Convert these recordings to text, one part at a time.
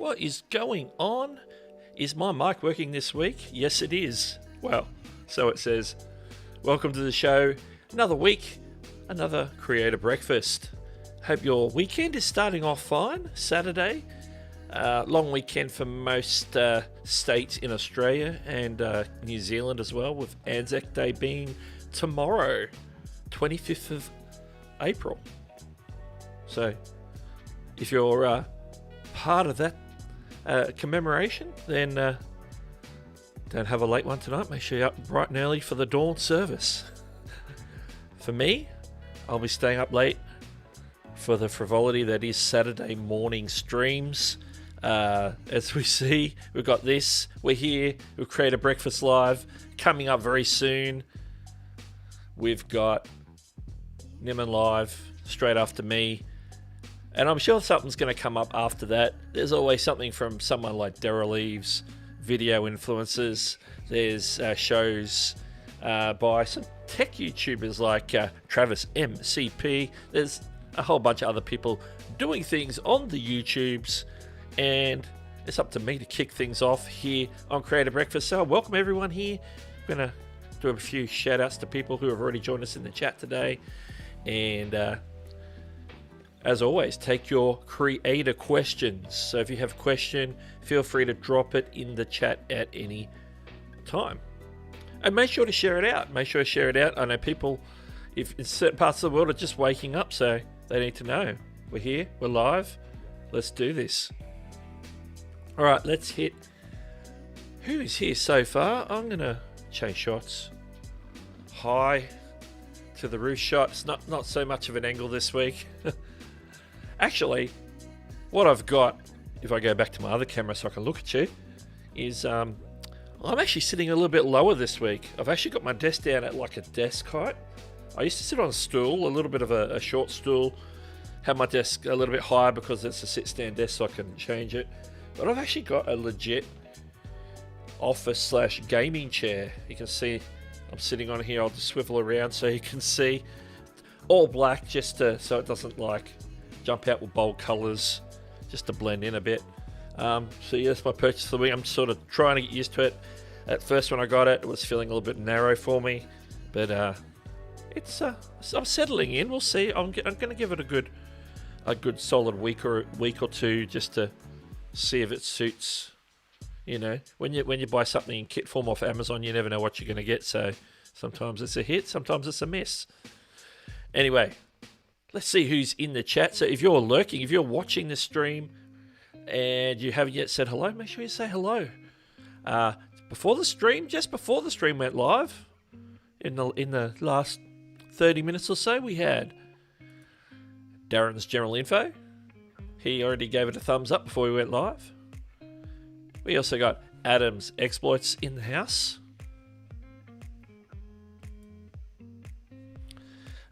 What is going on? Is my mic working this week? Yes, it is. Well, so it says. Welcome to the show. Another week, another creator breakfast. Hope your weekend is starting off fine. Saturday, long weekend for most states in Australia and New Zealand as well, with Anzac Day being tomorrow, 25th of April. So, if you're part of that commemoration, then don't have a late one tonight. Make sure you're up bright and early for the dawn service. For me, I'll be staying up late for the frivolity that is Saturday morning streams. As we see, we've got this. We're here. We've created Breakfast Live coming up very soon. We've got Nimmin Live straight after me. And I'm sure something's going to come up after that. There's always something from someone like Daryl Eves, video influencers. There's shows by some tech YouTubers like Travis MCP. There's a whole bunch of other people doing things on the YouTubes. And it's up to me to kick things off here on Creator Breakfast. So welcome everyone here. I'm going to do a few shout outs to people who have already joined us in the chat today. And as always, take your creator questions. So if you have a question, feel free to drop it in the chat at any time. And make sure to share it out. I know people in certain parts of the world are just waking up, so they need to know. We're here, we're live. Let's do this. All right, let's hit. Who is here so far? I'm going to change shots. High to the roof shot. It's not so much of an angle this week. Actually, what I've got, if I go back to my other camera so I can look at you, is I'm actually sitting a little bit lower this week. I've actually got my desk down at like a desk height. I used to sit on a stool, a little bit of a short stool, have my desk a little bit higher because it's a sit-stand desk so I can change it. But I've actually got a legit office/gaming chair. You can see I'm sitting on here. I'll just swivel around so you can see. All black just so it doesn't like jump out with bold colours, just to blend in a bit. So yeah, that's my purchase for the week. I'm sort of trying to get used to it. At first when I got it, it was feeling a little bit narrow for me, but I'm settling in. We'll see. I'm going to give it a good solid week or two just to see if it suits. You know, when you buy something in kit form off Amazon, you never know what you're going to get. So sometimes it's a hit, sometimes it's a miss. Anyway, let's see who's in the chat. So if you're lurking, if you're watching the stream and you haven't yet said hello, make sure you say hello. Just before the stream went live, in the last 30 minutes or so, we had Darren's general info. He already gave it a thumbs up before we went live. We also got Adam's exploits in the house.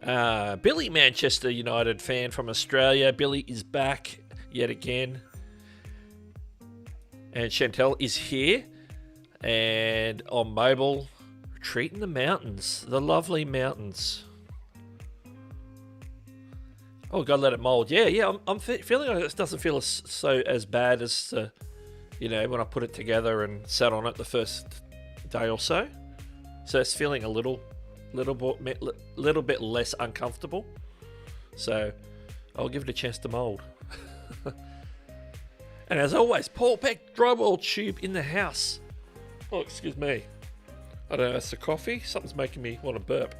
Billy, Manchester United fan from Australia. Billy is back yet again. And Chantel is here. And on mobile, retreat in the mountains. The lovely mountains. Oh, gotta let it mold. Yeah. I'm feeling like it doesn't feel as bad as, when I put it together and sat on it the first day or so. So it's feeling a little bit less uncomfortable. So I'll give it a chance to mold. And as always, Paul Peck drywall tube in the house. Oh, excuse me. I don't know, it's the coffee. Something's making me want to burp.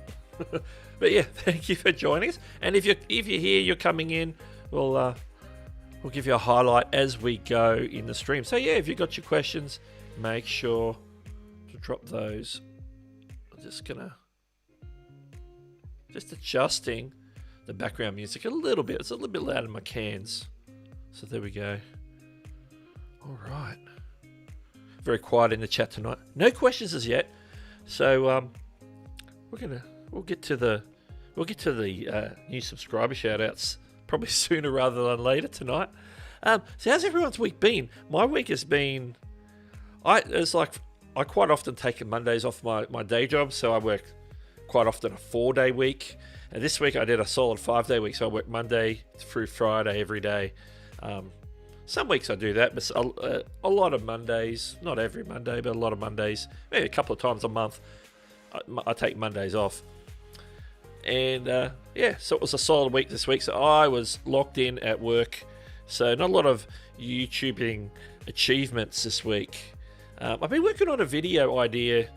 But yeah, thank you for joining us. And if you're here, you're coming in, we'll give you a highlight as we go in the stream. So yeah, if you've got your questions, make sure to drop those. I'm just adjusting the background music a little bit. It's a little bit loud in my cans. So there we go. All right. Very quiet in the chat tonight. No questions as yet. So we'll get to the new subscriber shout outs probably sooner rather than later tonight. So how's everyone's week been? My week has been I quite often take Mondays off my day job, so I work quite often a 4-day week. And this week I did a solid 5-day week, so I work Monday through Friday every day. Some weeks I do that, but a lot of Mondays, not every Monday, but a lot of Mondays, maybe a couple of times a month, I take Mondays off. And so it was a solid week this week. So I was locked in at work. So not a lot of YouTubing achievements this week. I've been working on a video idea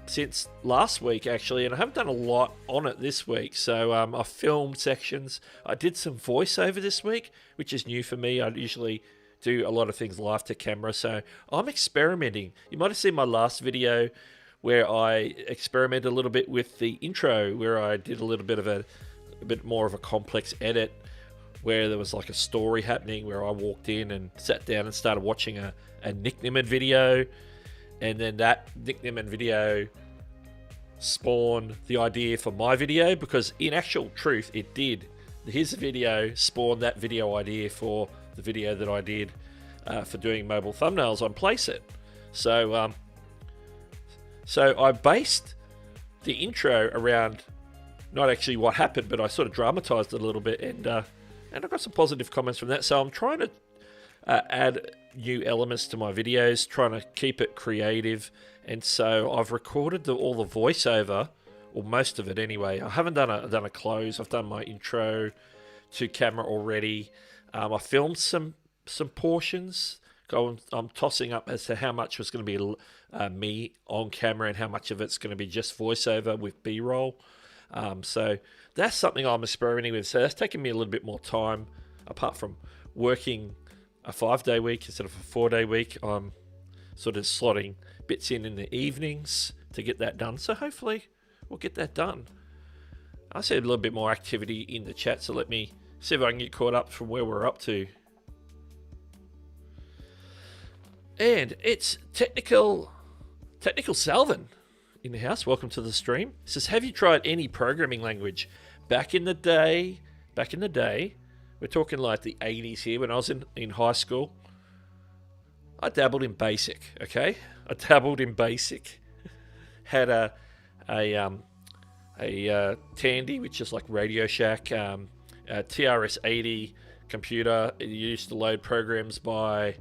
since last week, actually, and I haven't done a lot on it this week. So I filmed sections. I did some voiceover this week, which is new for me. I usually do a lot of things live to camera, so I'm experimenting. You might have seen my last video where I experimented a little bit with the intro, where I did a little bit of a bit more of a complex edit, where there was like a story happening, where I walked in and sat down and started watching a Nick Nimmin video, and then that Nick Nimmin video spawned the idea for my video, because in actual truth it did. His video spawned that video idea for the video that I did for doing mobile thumbnails on Placeit. So I based the intro around not actually what happened, but I sort of dramatized it a little bit, and I got some positive comments from that. So I'm trying to add new elements to my videos, trying to keep it creative. And so I've recorded all the voiceover, or most of it anyway. I haven't done a close. I've done my intro to camera already. I filmed some portions. I'm tossing up as to how much was going to be me on camera and how much of it's going to be just voiceover with B-roll. So that's something I'm experimenting with. So that's taking me a little bit more time, apart from working a 5-day week instead of a 4-day week. I'm sort of slotting bits in the evenings to get that done. So hopefully we'll get that done. I see a little bit more activity in the chat, so let me see if I can get caught up from where we're up to. And it's Technical Salvin in the house. Welcome to the stream. It says, have you tried any programming language? Back in the day, we're talking like the 80s here, when I was in high school, I dabbled in BASIC, okay? I dabbled in BASIC. Had a Tandy, which is like Radio Shack, a TRS-80 computer. It used to load programs by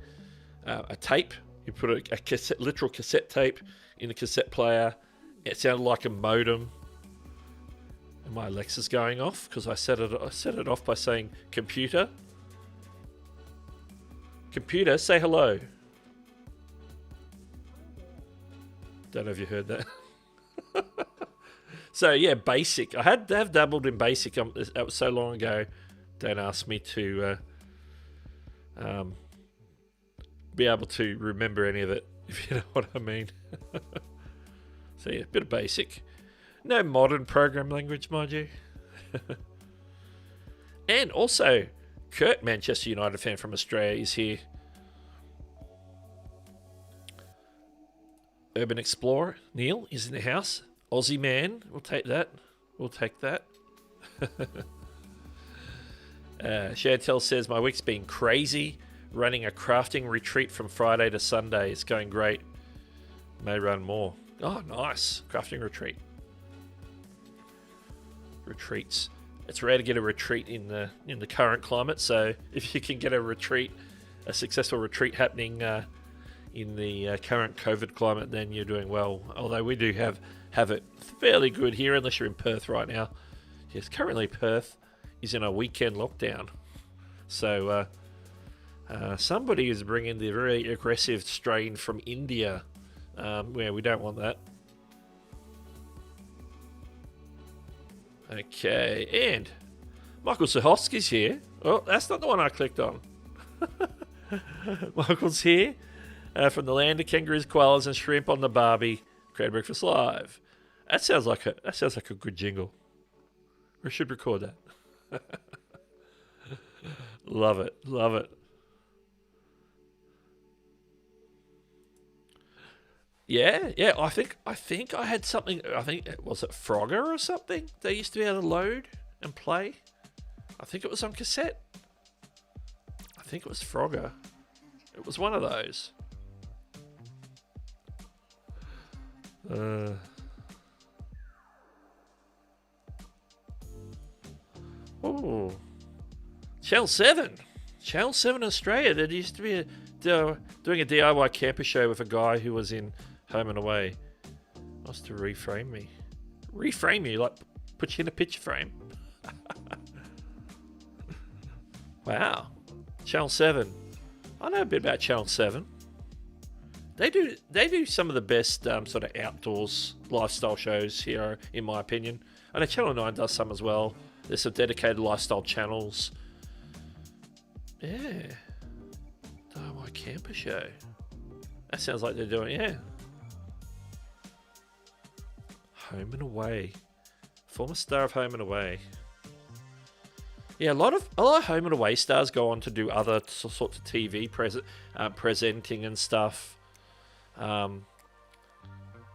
a tape. You put a literal cassette tape in a cassette player. It sounded like a modem. And my Alexa's going off because I set it off by saying, computer, say hello. Don't know if you heard that. So yeah, BASIC. I have dabbled in BASIC. That was so long ago. Don't ask me to be able to remember any of it, if you know what I mean. So yeah, a bit of BASIC. No modern program language, mind you. And also, Kurt, Manchester United fan from Australia, is here. Urban Explorer, Neil, is in the house. Aussie man, we'll take that. Chantel says, my week's been crazy. Running a crafting retreat from Friday to Sunday. It's going great. May run more. Oh, nice. Crafting retreat. Retreats. It's rare to get a retreat in the current climate, so if you can get a successful retreat happening in the current COVID climate, then you're doing well. Although we do have it fairly good here, unless you're in Perth right now. Yes, currently Perth is in a weekend lockdown. So somebody is bringing the very aggressive strain from India, where we don't want that. Okay, and Michael Sahovsky's here. Oh, that's not the one I clicked on. Michael's here from the land of kangaroos, koalas, and shrimp on the Barbie. Create Breakfast Live. That sounds like a good jingle. We should record that. Love it. Yeah. I think I had something. I think was it Frogger or something. They used to be able to load and play. I think it was on cassette. I think it was Frogger. It was one of those. Oh, Shell 7. Channel 7 Australia. There used to be doing a DIY camper show with a guy who was in Home and Away. Wants to reframe me. Reframe you, like put you in a picture frame. Wow. Channel 7. I know a bit about Channel 7. They do some of the best sort of outdoors lifestyle shows here, in my opinion. I know Channel 9 does some as well. There's some dedicated lifestyle channels. Yeah. DIY camper show. That sounds like they're doing, yeah. Home and Away. Former star of Home and Away. Yeah, a lot of Home and Away stars go on to do other sorts of TV presenting and stuff.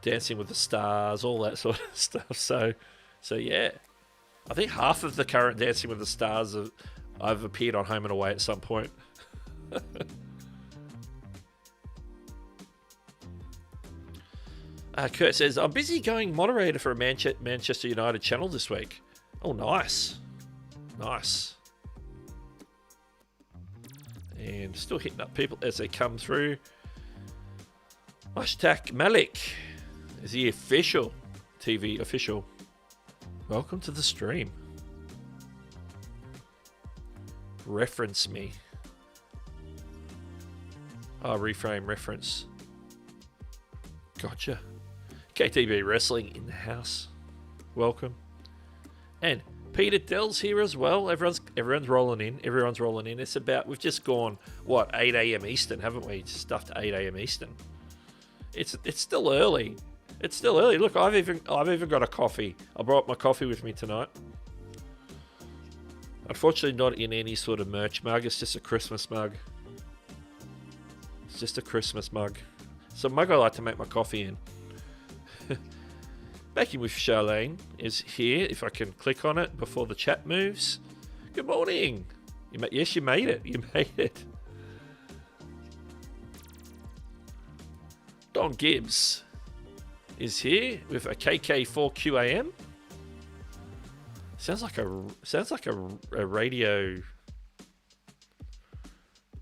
Dancing with the Stars, all that sort of stuff. So yeah. I think half of the current Dancing with the Stars I've appeared on Home and Away at some point. Kurt says, I'm busy going moderator for a Manchester United channel this week. Oh, nice. Nice. And still hitting up people as they come through. Hashtag Malik is the official TV official. Welcome to the stream. Reference me. Oh, reframe reference. Gotcha. KTB Wrestling in the house. Welcome. And Peter Dell's here as well. Everyone's rolling in. Everyone's rolling in. It's about, we've just gone, what, 8 a.m. Eastern, haven't we? Stuffed 8 a.m. Eastern. It's still early. It's still early. Look, I've even got a coffee. I brought my coffee with me tonight. Unfortunately, not in any sort of merch mug. It's just a Christmas mug. It's just a Christmas mug. It's a mug I like to make my coffee in. Back in with Charlene is here. If I can click on it before the chat moves. Good morning. Yes, you made it. You made it. Don Gibbs is here with a KK4QAM. Sounds like a radio,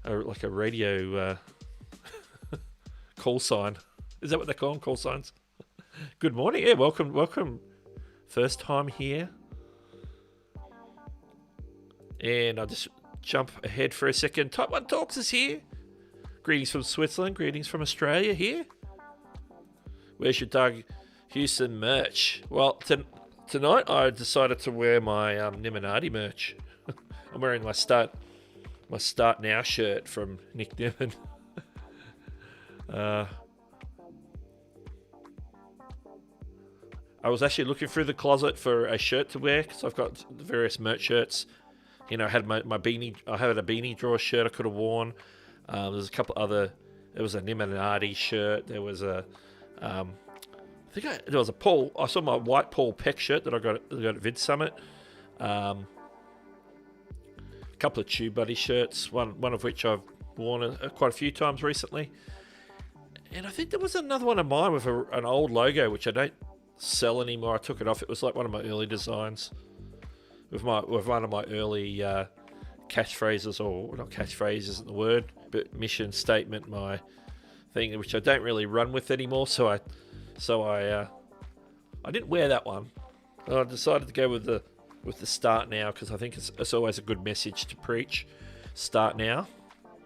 like a radio call sign. Is that what they call them? Call signs. Good morning. Yeah, welcome. First time here. And I'll just jump ahead for a second. Type 1 Talks is here. Greetings from Switzerland. Greetings from Australia here. Where's your Doug Hewson merch? Well, tonight I decided to wear my Nimminati merch. I'm wearing my Start Now shirt from Nick Nimmin. I was actually looking through the closet for a shirt to wear because I've got the various merch shirts. You know, I had my beanie. I had a beanie drawer shirt I could have worn. There's a couple other. There was a Nimminati shirt. There was a. There was a Paul. I saw my white Paul Peck shirt that I got at Vid Summit. A couple of Tube Buddy shirts. One of which I've worn quite a few times recently. And I think there was another one of mine with an old logo which I don't sell anymore. I took it off. It was like one of my early designs with one of my early catchphrases, or not catchphrases isn't the word, but mission statement, my thing, which I don't really run with anymore. So I didn't wear that one. I decided to go with the Start Now because I think it's always a good message to preach. Start now.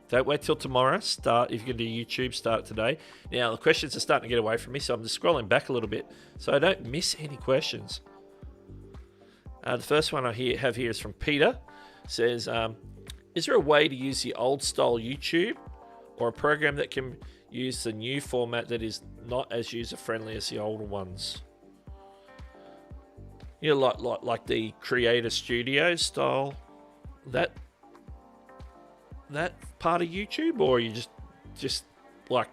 Don't wait till tomorrow. Start, if you're going to do YouTube, start today. Now, the questions are starting to get away from me, so I'm just scrolling back a little bit so I don't miss any questions. The first one I have here is from Peter. It says, is there a way to use the old style YouTube or a program that can use the new format that is not as user-friendly as the older ones? You know, like the Creator Studio style, that part of YouTube, or are you just like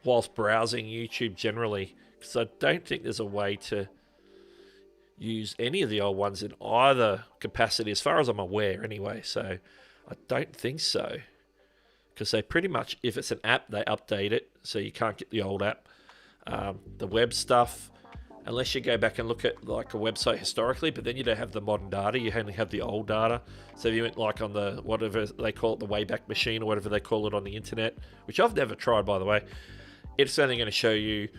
whilst browsing YouTube generally? Because I don't think there's a way to use any of the old ones in either capacity, as far as I'm aware anyway. So I don't think so, because they pretty much, if it's an app, they update it, so you can't get the old app. The web stuff, unless you go back and look at like a website historically, but then you don't have the modern data, you only have the old data. So if you went like on the, whatever they call it, the Wayback Machine or whatever they call it on the internet, which I've never tried, by the way, it's only going to show you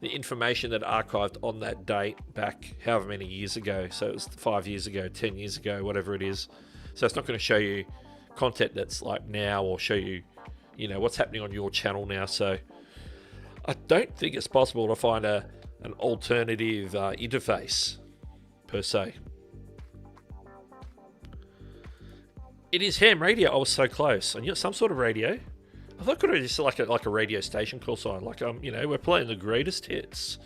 the information that archived on that date back however many years ago. So it was 5 years ago, 10 years ago, whatever it is. So it's not going to show you content that's like now, or show you, you know, what's happening on your channel now. So I don't think it's possible to find an alternative interface per se. It is ham radio. I was so close. And you know, some sort of radio. I thought it could have just like a radio station call sign, like you know, we're playing the greatest hits.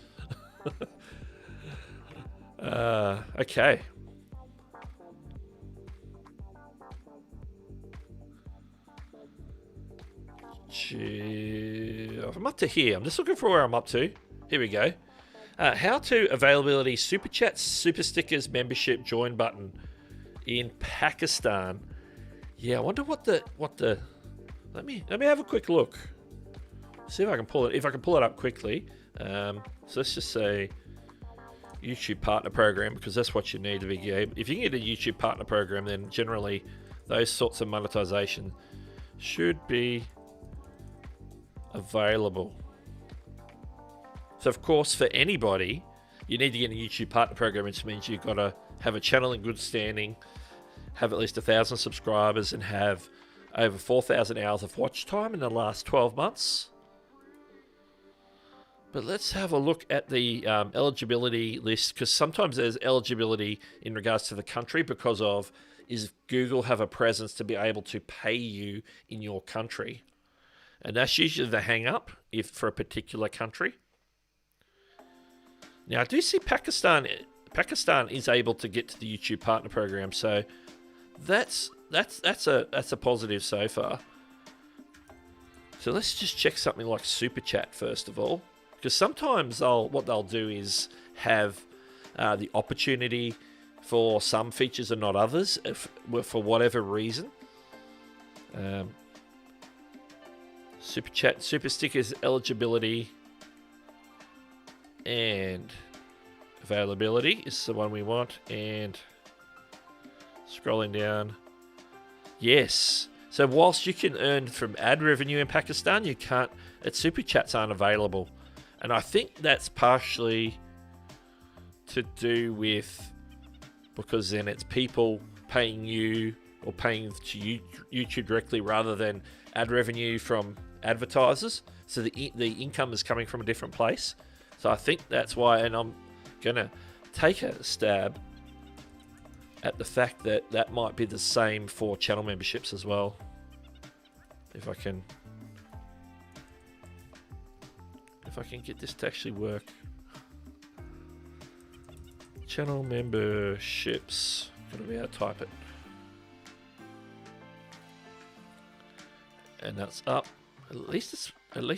Okay. I'm up to here. I'm just looking for where I'm up to. Here we go. How to availability super chats, super stickers, membership, join button in Pakistan. Yeah, I wonder what the. Let me have a quick look. See if I can pull it. If I can pull it up quickly. So let's just say YouTube partner program, because that's what you need to be able. If you can get a YouTube partner program, then generally those sorts of monetization should be available. So of course, for anybody, you need to get a YouTube partner program, which means you've got to have a channel in good standing, have at least 1,000 subscribers, and have over 4,000 hours of watch time in the last 12 months. But let's have a look at the eligibility list, because sometimes there's eligibility in regards to the country because of, is Google have a presence to be able to pay you in your country. And that's usually the hang up if for a particular country. Now I do see Pakistan is able to get to the YouTube partner program, so that's a positive so far. So let's just check something like Super Chat first of all, because sometimes what they'll do is have the opportunity for some features and not others, for whatever reason. Super Chat, Super Stickers eligibility and availability is the one we want, and scrolling down. Yes. So whilst you can earn from ad revenue in Pakistan, you can't, Super Chats aren't available. And I think that's partially to do with, because then it's people paying you or paying to YouTube directly rather than ad revenue from advertisers. So the income is coming from a different place. So I think that's why, and I'm going to take a stab at the fact that that might be the same for channel memberships as well. If I can get this to actually work. Channel memberships. Gotta be able to type it. And that's up. At least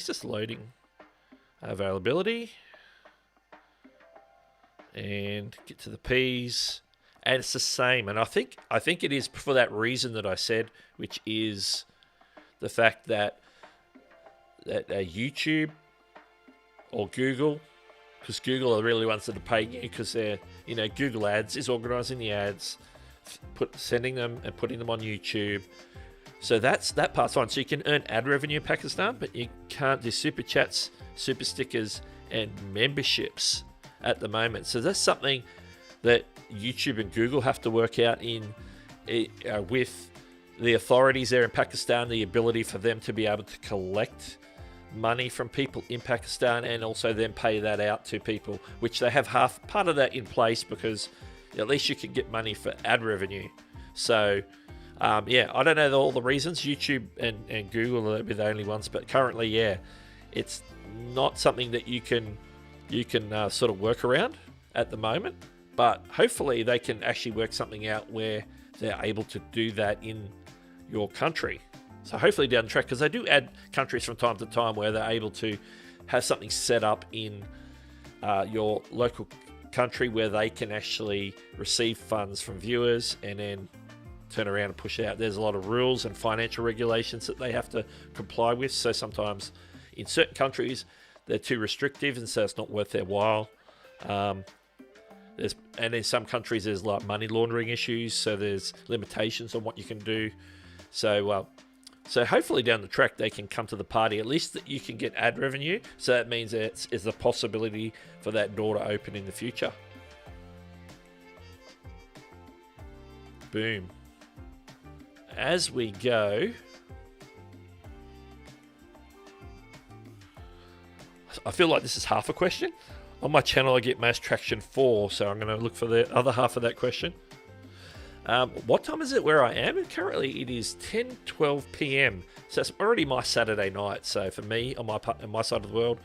it's loading. Availability. And get to the P's. And it's the same. And I think it is for that reason that I said, which is the fact that YouTube or Google, because Google are really ones that are paying you, because they're, Google Ads is organizing the ads, sending them and putting them on YouTube. So that part's fine. So you can earn ad revenue in Pakistan, but you can't do super chats, super stickers, and memberships at the moment. So that's something that YouTube and Google have to work out with the authorities there in Pakistan, the ability for them to be able to collect money from people in Pakistan and also then pay that out to people, which they have part of that in place, because at least you can get money for ad revenue. So I don't know all the reasons. YouTube and Google are the only ones, but currently, it's not something that you can sort of work around at the moment. But hopefully they can actually work something out where they're able to do that in your country. So hopefully down the track, because they do add countries from time to time where they're able to have something set up in your local country where they can actually receive funds from viewers and then turn around and push it out. There's a lot of rules and financial regulations that they have to comply with. So sometimes in certain countries, they're too restrictive, and so it's not worth their while. And in some countries there's like money laundering issues, so there's limitations on what you can do. So hopefully down the track they can come to the party. At least that you can get ad revenue, so that means it's a possibility for that door to open in the future. Boom. As we go, I feel like this is half a question. On my channel I get most traction 4, so I'm going to look for the other half of that question. What time is it where I am? Currently it is 10:12 p.m. So it's already my Saturday night. So for me, on my side of the world,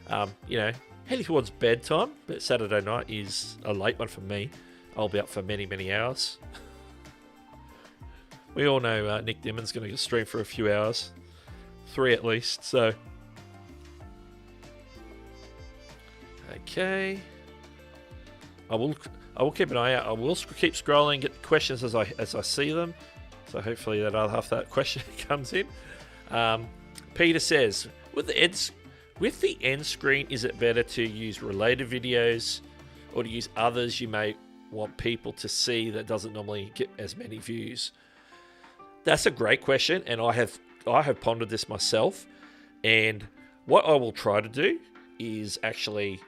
heading towards bedtime. But Saturday night is a late one for me. I'll be up for many, many hours. We all know Nick Dimmon's going to stream for a few hours. 3 at least, so... Okay. I will keep an eye out. I will keep scrolling, get the questions as I see them. So hopefully that other half of that question comes in. Peter says, with the end screen, is it better to use related videos or to use others you may want people to see that doesn't normally get as many views? That's a great question, and I have pondered this myself. And what I will try to do is actually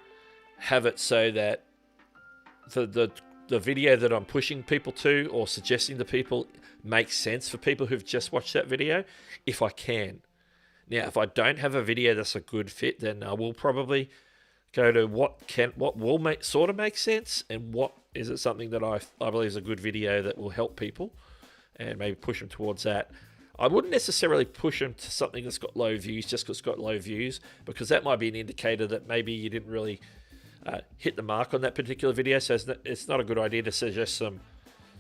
have it so that the video that I'm pushing people to or suggesting to people makes sense for people who've just watched that video, if I can. Now, if I don't have a video that's a good fit, then I will probably go to what will sort of make sense, and what is it something that I believe is a good video that will help people, and maybe push them towards that. I wouldn't necessarily push them to something that's got low views just because it's got low views, because that might be an indicator that maybe you didn't really hit the mark on that particular video. So it's not a good idea to suggest some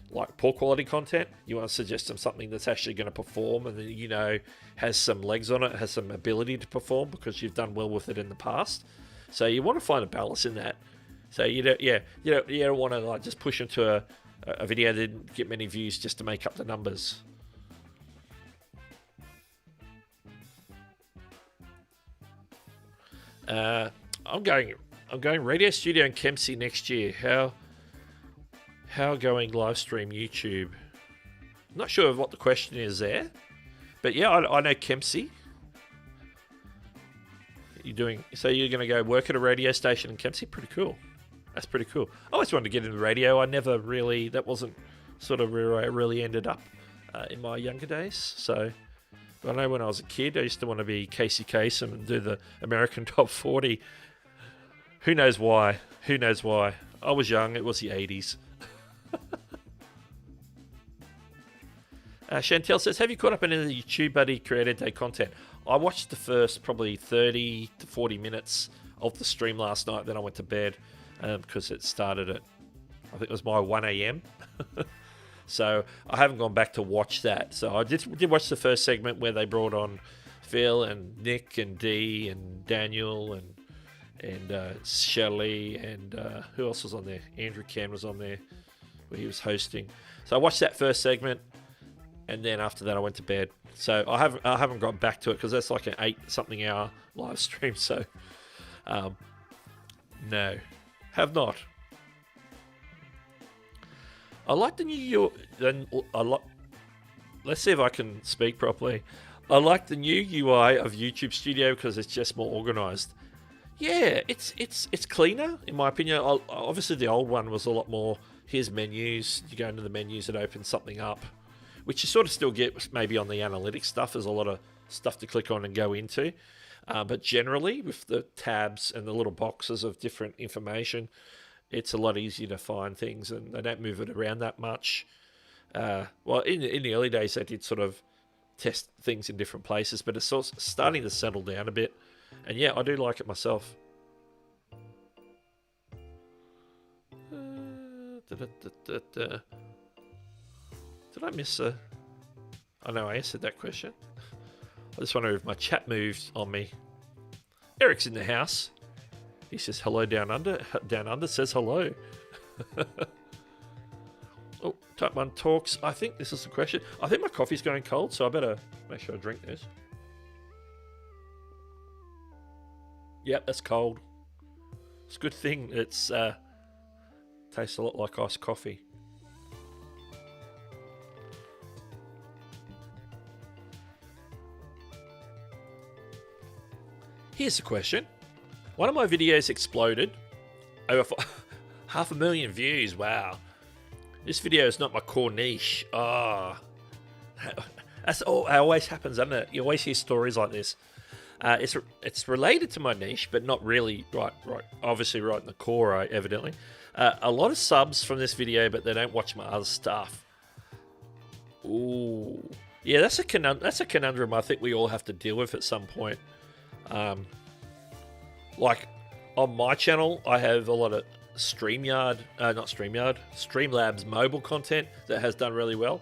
like poor quality content. You want to suggest them something that's actually going to perform, and then, has some legs on it, has some ability to perform because you've done well with it in the past. So you want to find a balance in that. So you don't want to like just push them to a video that didn't get many views just to make up the numbers. I'm going radio studio in Kempsey next year. How going live stream YouTube? I'm not sure of what the question is there, but yeah, I know Kempsey. You're going to go work at a radio station in Kempsey? Pretty cool. That's pretty cool. I always wanted to get into radio. That wasn't sort of where I really ended up in my younger days. So, but I know when I was a kid, I used to want to be Casey Kasem and do the American Top 40. Who knows why? I was young. It was the 80s. Chantel says, have you caught up in any YouTube Buddy Creator Day content? I watched the first probably 30 to 40 minutes of the stream last night. Then I went to bed because it started at, I think it was my 1 a.m. So I haven't gone back to watch that. So I did watch the first segment where they brought on Phil and Nick and Dee and Daniel and Shelley and who else was on there? Andrew Can was on there where he was hosting. So I watched that first segment, and then after that I went to bed. So I haven't got back to it because that's like an 8-something hour live stream. So no, have not. I like the new. Let's see if I can speak properly. I like the new UI of YouTube Studio because it's just more organized. Yeah, it's cleaner in my opinion. Obviously, the old one was a lot more. Here's menus. You go into the menus, it opens something up, which you sort of still get maybe on the analytics stuff. There's a lot of stuff to click on and go into, but generally with the tabs and the little boxes of different information, it's a lot easier to find things, and they don't move it around that much. Well, in the early days, they did sort of test things in different places, but it's sort of starting to settle down a bit. And yeah, I do like it myself. Did I miss a... I know I answered that question. I just wonder if my chat moved on me. Eric's in the house. He says hello down under. Down under says hello. Oh, Type 1 talks. I think this is the question. I think my coffee's going cold, so I better make sure I drink this. Yep, that's cold. It's a good thing. It's tastes a lot like iced coffee. Here's the question. One of my videos exploded. Over 500,000 views. Wow. This video is not my core niche. That's all. It always happens, doesn't it? You always hear stories like this. It's related to my niche, but not really. Right. Obviously, right in the core, evidently. A lot of subs from this video, but they don't watch my other stuff. Ooh, yeah, that's a conundrum I think we all have to deal with at some point. Like on my channel, I have a lot of Streamlabs mobile content that has done really well.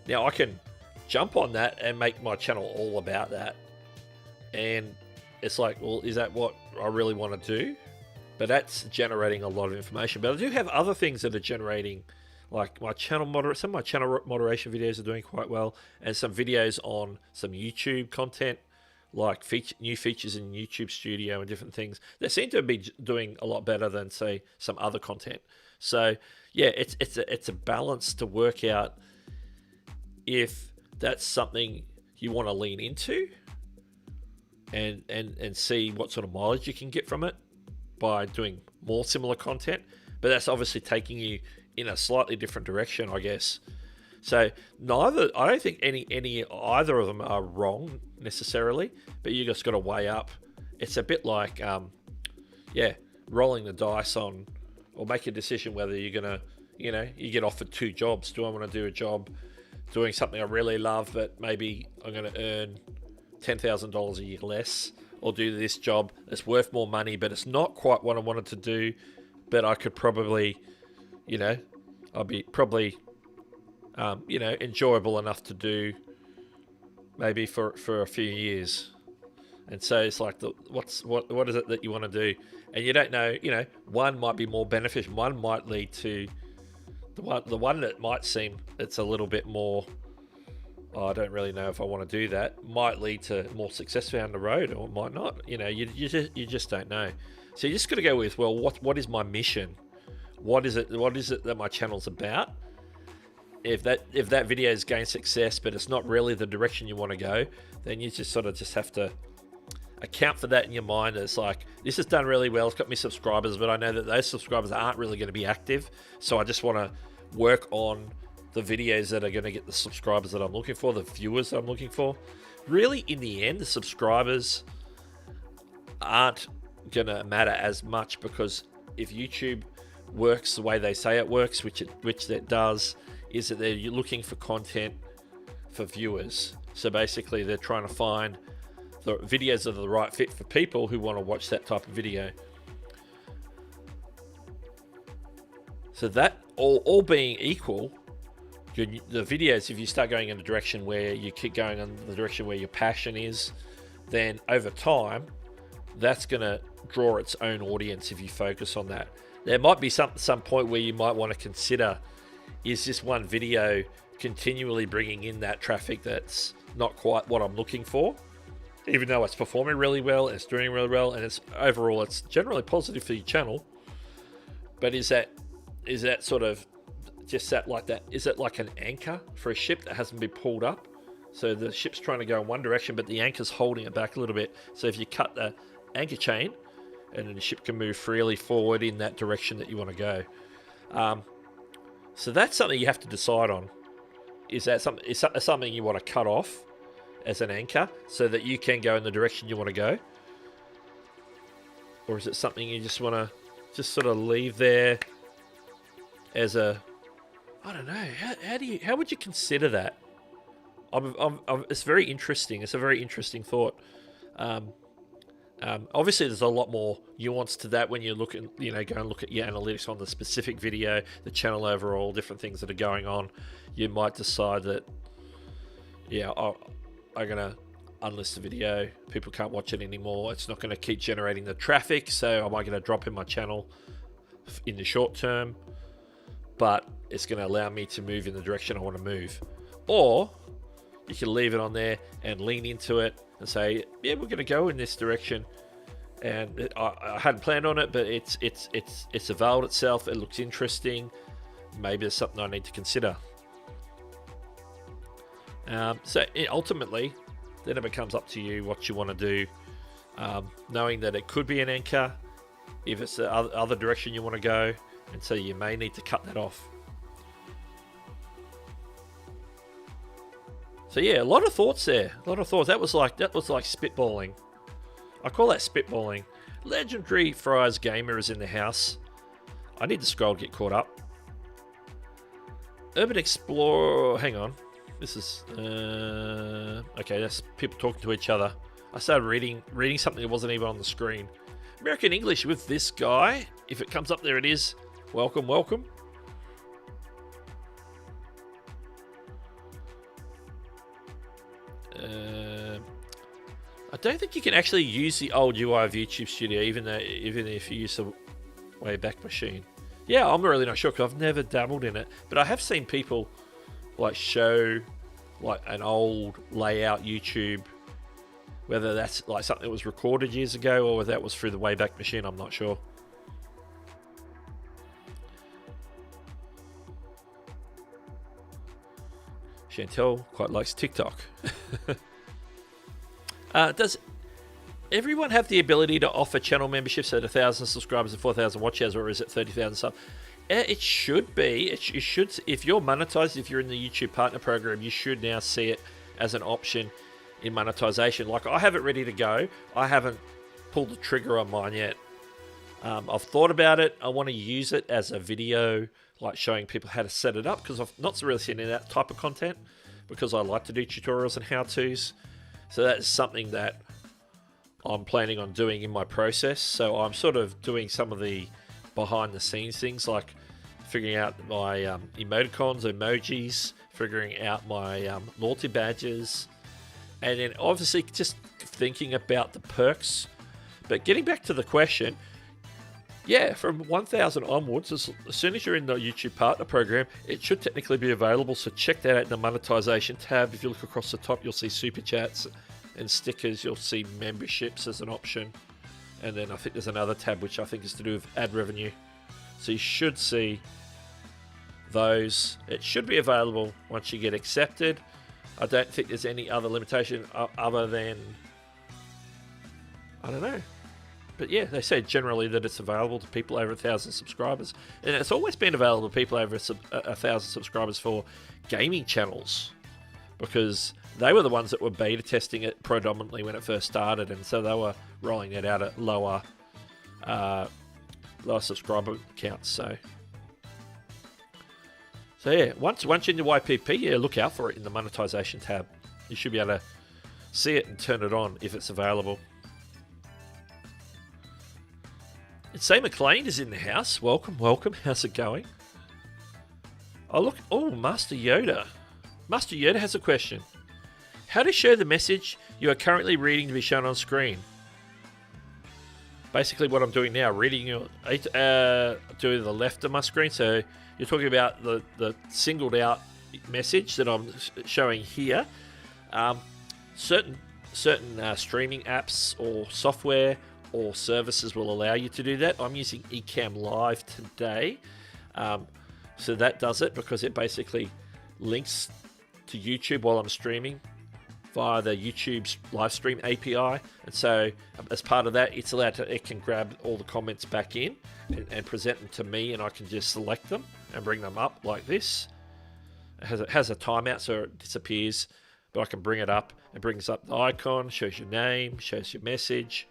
Now I can jump on that and make my channel all about that. And it's like, well, is that what I really want to do? But that's generating a lot of information. But I do have other things that are generating, like my channel some of my channel moderation videos are doing quite well, and some videos on some YouTube content, like new features in YouTube Studio and different things that seem to be doing a lot better than, say, some other content. So yeah, it's a balance to work out if that's something you want to lean into and see what sort of mileage you can get from it by doing more similar content. But that's obviously taking you in a slightly different direction, I guess. So I don't think either of them are wrong necessarily, but you just got to weigh up. It's a bit like, rolling the dice on, or make a decision whether you're gonna, you get offered two jobs. Do I want to do a job doing something I really love, but maybe I'm going to earn $10,000 a year less, or do this job that's worth more money, but it's not quite what I wanted to do, but I could probably, I'll be probably, enjoyable enough to do maybe for a few years. And so it's like, what is it that you want to do? And you don't know, one might be more beneficial. One might lead to the one that might seem it's a little bit more, I don't really know if I want to do that, might lead to more success down the road, or might not. You just don't know. So you just got to go with, well, what is my mission? What is it that my channel's about? If that video has gained success, but it's not really the direction you want to go, then you just sort of have to account for that in your mind. It's like, this has done really well, it's got me subscribers, but I know that those subscribers aren't really going to be active, so I just want to work on the videos that are going to get the subscribers that I'm looking for, the viewers that I'm looking for. Really, in the end, the subscribers aren't going to matter as much, because if YouTube works the way they say it works, which it does, is that they're looking for content for viewers. So basically, they're trying to find the videos that are the right fit for people who want to watch that type of video. So that all being equal, the videos, if you start going in a direction where you keep going in the direction where your passion is, then over time, that's going to draw its own audience if you focus on that. There might be some point where you might want to consider, is this one video continually bringing in that traffic that's not quite what I'm looking for, even though it's performing really well, it's doing really well, and it's generally positive for your channel. But is that sort of just that like that? Is it like an anchor for a ship that hasn't been pulled up? So the ship's trying to go in one direction, but the anchor's holding it back a little bit. So if you cut the anchor chain, and then the ship can move freely forward in that direction that you want to go. So that's something you have to decide on. Is that something you want to cut off as an anchor so that you can go in the direction you want to go? Or is it something you just want to just sort of leave there as a, I don't know, how would you consider that? It's very interesting. It's a very interesting thought. Obviously, there's a lot more nuance to that when you look at, go and look at your analytics on the specific video, the channel overall, different things that are going on. You might decide that, I'm going to unlist the video. People can't watch it anymore. It's not going to keep generating the traffic, so am I going to drop in my channel in the short term? But it's going to allow me to move in the direction I want to move. Or you can leave it on there and lean into it and say, yeah, we're going to go in this direction. and I hadn't planned on it, but it's availed itself. It looks interesting. Maybe there's something I need to consider. So ultimately, then it becomes up to you what you want to do, knowing that it could be an anchor if it's the other direction you want to go, and so you may need to cut that off. So yeah, a lot of thoughts there. A lot of thoughts. That was like spitballing. I call that spitballing. Legendary Fries Gamer is in the house. I need to scroll to get caught up. Urban Explorer. Hang on. This is okay. That's people talking to each other. I started reading something that wasn't even on the screen. American English with this guy. If it comes up, there it is. Welcome, welcome. I don't think you can actually use the old UI of YouTube Studio, even if you use the Wayback Machine. Yeah, I'm really not sure because I've never dabbled in it, but I have seen people like show like an old layout YouTube, whether that's like something that was recorded years ago or whether that was through the Wayback Machine. I'm not sure. Chantel quite likes TikTok. Does everyone have the ability to offer channel memberships at 1,000 subscribers and 4,000 watch hours, or is it 30,000 subs? It should be. You should. If you're monetized, if you're in the YouTube Partner Program, you should now see it as an option in monetization. Like, I have it ready to go. I haven't pulled the trigger on mine yet. I've thought about it. I want to use it as a video, like showing people how to set it up, because I've not really seen any of that type of content, because I like to do tutorials and how-tos. So that's something that I'm planning on doing in my process. So I'm sort of doing some of the behind-the-scenes things, like figuring out my emoticons, emojis, figuring out my loyalty badges, and then obviously just thinking about the perks. But getting back to the question, yeah, from 1,000 onwards, as soon as you're in the YouTube Partner Program, it should technically be available. So check that out in the monetization tab. If you look across the top, you'll see super chats and stickers. You'll see memberships as an option. And then I think there's another tab which I think is to do with ad revenue. So you should see those. It should be available once you get accepted. I don't think there's any other limitation other than, I don't know. But yeah, they say generally that it's available to people over 1,000 subscribers. And it's always been available to people over 1,000 subscribers for gaming channels, because they were the ones that were beta testing it predominantly when it first started. And so they were rolling it out at lower subscriber counts. So yeah, once you're in the YPP, yeah, look out for it in the monetization tab. You should be able to see it and turn it on if it's available. Say McLean is in the house. Welcome, welcome. How's it going? Oh, Master Yoda. Master Yoda has a question. How to show the message you are currently reading to be shown on screen? Basically what I'm doing now, reading to the left of my screen. So you're talking about the singled out message that I'm showing here. Certain streaming apps or software or services will allow you to do that. I'm using Ecamm Live today. So that does it, because it basically links to YouTube while I'm streaming via the YouTube's live stream API. And so as part of that, it can grab all the comments back in and present them to me, and I can just select them and bring them up like this. It has a timeout, so it disappears, but I can bring it up. It brings up the icon, shows your name, shows your message.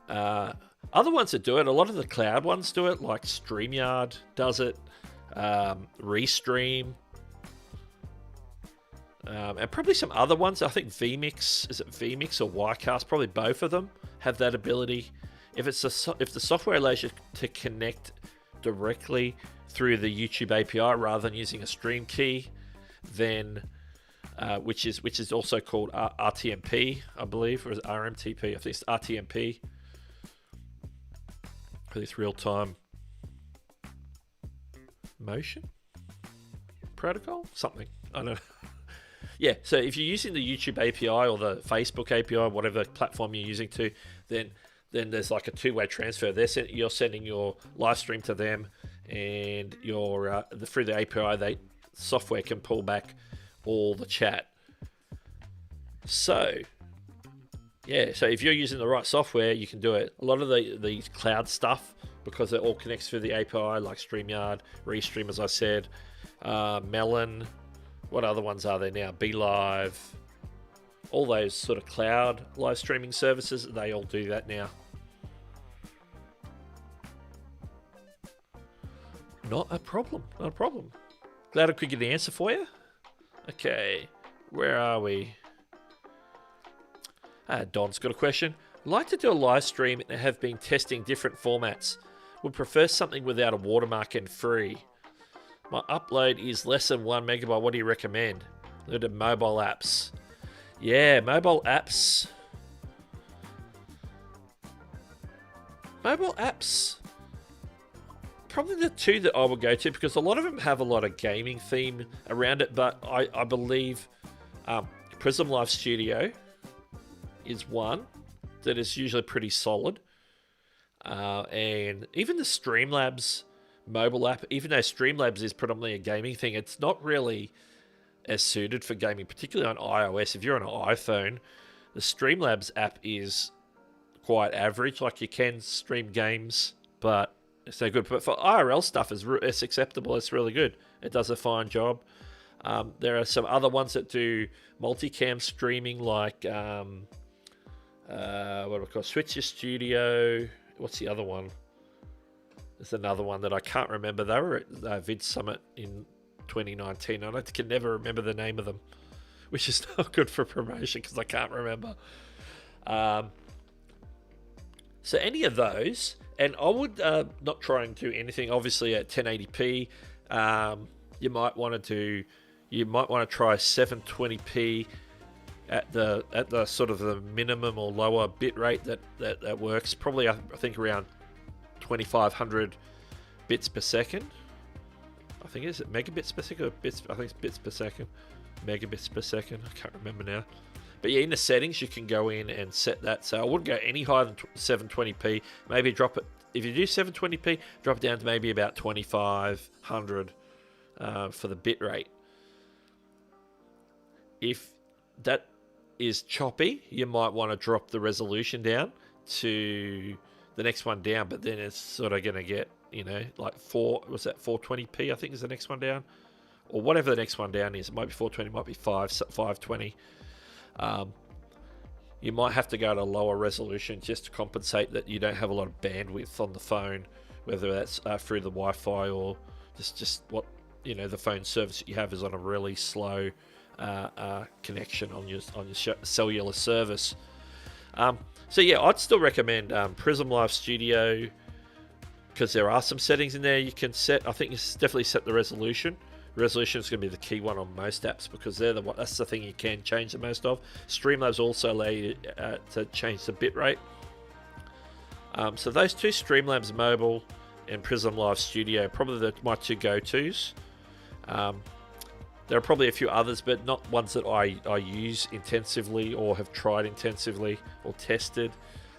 Other ones that do it, a lot of the cloud ones do it, like StreamYard does it, Restream, and probably some other ones. I think vMix, is it vMix or Ycast? Probably both of them have that ability. If the software allows you to connect directly through the YouTube API rather than using a stream key, then which is also called RTMP, I believe, or is it RMTP? I think it's RTMP. For this real-time motion protocol, something, I don't know. Yeah, so if you're using the YouTube API or the Facebook API, whatever platform you're using then there's like a two-way transfer. You're sending your live stream to them, and through the API, software can pull back all the chat. So yeah, so if you're using the right software, you can do it. A lot of the cloud stuff, because it all connects through the API, like StreamYard, Restream, as I said, Melon. What other ones are there now? BeLive. All those sort of cloud live streaming services, they all do that now. Not a problem. Not a problem. Glad I could get the answer for you. Okay, where are we? Don's got a question. I'd like to do a live stream and have been testing different formats. Would prefer something without a watermark and free. My upload is less than 1 megabyte. What do you recommend? Look at mobile apps. Yeah, mobile apps. Mobile apps. Probably the two that I would go to, because a lot of them have a lot of gaming theme around it, but I believe Prism Live Studio is one that is usually pretty solid. And even the Streamlabs mobile app, even though Streamlabs is predominantly a gaming thing, it's not really as suited for gaming, particularly on iOS. If you're on an iPhone, the Streamlabs app is quite average. Like, you can stream games, but it's no good. But for IRL stuff, it's acceptable. It's really good. It does a fine job. There are some other ones that do multicam streaming, like what do we call Switcher Studio. What's the other one? There's another one that I can't remember. They were at Vid Summit in 2019. I can never remember the name of them, which is not good for promotion because I can't remember. So any of those, and I would not try and do anything obviously at 1080p. You might want to try 720p at the sort of the minimum or lower bit rate that works. Probably I think around 2500 bits per second. I think is it megabits per second or bits? I think it's bits per second, megabits per second. I can't remember now. But yeah, in the settings you can go in and set that. So I wouldn't go any higher than 720p. Maybe drop it, if you do 720p, drop it down to maybe about 2500 for the bit rate. If that is choppy, you might want to drop the resolution down to the next one down, but then it's sort of going to get, like 420p, I think is the next one down, or whatever the next one down is. It might be 420, might be 520. You might have to go to a lower resolution just to compensate that you don't have a lot of bandwidth on the phone, whether that's through the Wi-Fi or just what the phone service that you have is on a really slow connection on your cellular service. So yeah, I'd still recommend Prism Live Studio, because there are some settings in there you can set. I think you definitely set the resolution. Resolution is going to be the key one on most apps, because that's the thing you can change the most of. Streamlabs also allow you to change the bitrate. So those two, Streamlabs Mobile and Prism Live Studio, probably my two go-tos. There are probably a few others, but not ones that I use intensively or have tried intensively or tested.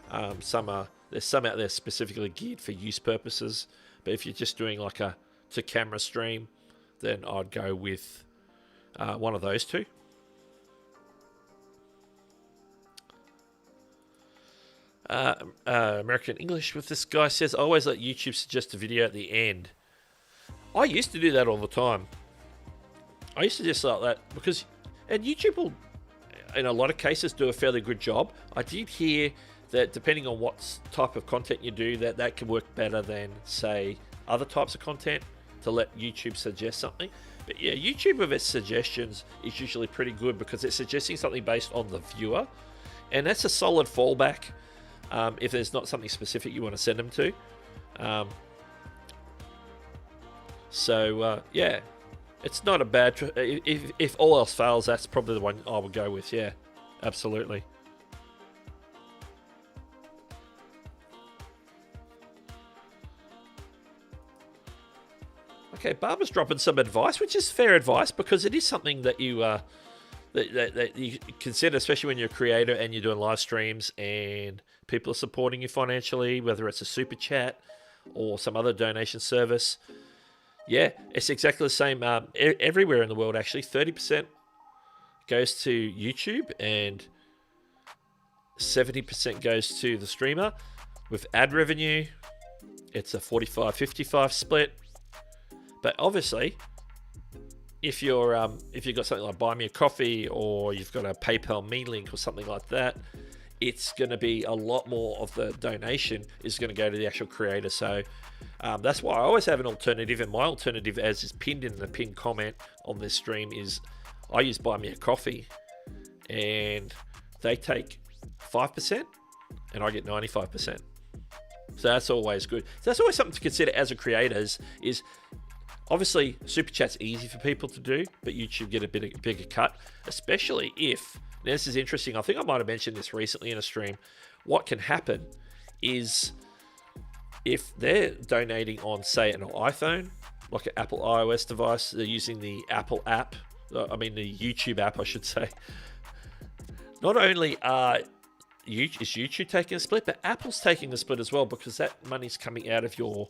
There's some out there specifically geared for use purposes, but if you're just doing like a to-camera stream, then I'd go with one of those two. American English with this guy says, I always let YouTube suggest a video at the end. I used to do that all the time. I used to just like that and YouTube will, in a lot of cases, do a fairly good job. I did hear that depending on what type of content you do, that can work better than, say, other types of content, to let YouTube suggest something. But yeah, YouTube with its suggestions is usually pretty good, because it's suggesting something based on the viewer, and that's a solid fallback if there's not something specific you want to send them to. Yeah, it's not a bad. If all else fails, that's probably the one I would go with. Yeah, absolutely. Okay, Barbara's dropping some advice, which is fair advice, because it is something that you that you consider, especially when you're a creator and you're doing live streams and people are supporting you financially, whether it's a super chat or some other donation service. Yeah, it's exactly the same everywhere in the world, actually. 30% goes to YouTube and 70% goes to the streamer. With ad revenue, it's a 45-55 split. But obviously, if you've got something like Buy Me a Coffee, or you've got a PayPal Me link or something like that, it's going to be a lot more of the donation is going to go to the actual creator. So that's why I always have an alternative, and my alternative, as is pinned in the pinned comment on this stream, is I use Buy Me a Coffee, and they take 5% and I get 95%. So that's always good. So that's always something to consider as a creator is obviously super chat's easy for people to do, but YouTube get a bigger cut, especially if, now this is interesting, I think I might have mentioned this recently in a stream. What can happen is if they're donating on, say, an iPhone, like an Apple iOS device, they're using the Apple app, the YouTube app, I should say. Not only is YouTube taking a split, but Apple's taking a split as well, because that money's coming out of your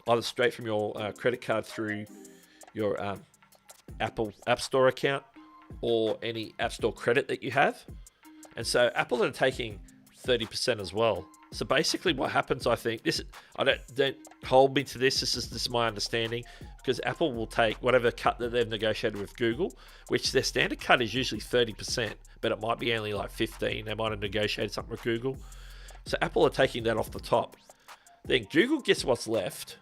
either straight from your credit card through your Apple App Store account or any App Store credit that you have. And so Apple are taking 30% as well. So basically what happens, I think, don't hold me to this, this is my understanding, because Apple will take whatever cut that they've negotiated with Google, which their standard cut is usually 30%, but it might be only like 15. They might have negotiated something with Google. So Apple are taking that off the top. Then Google gets what's left,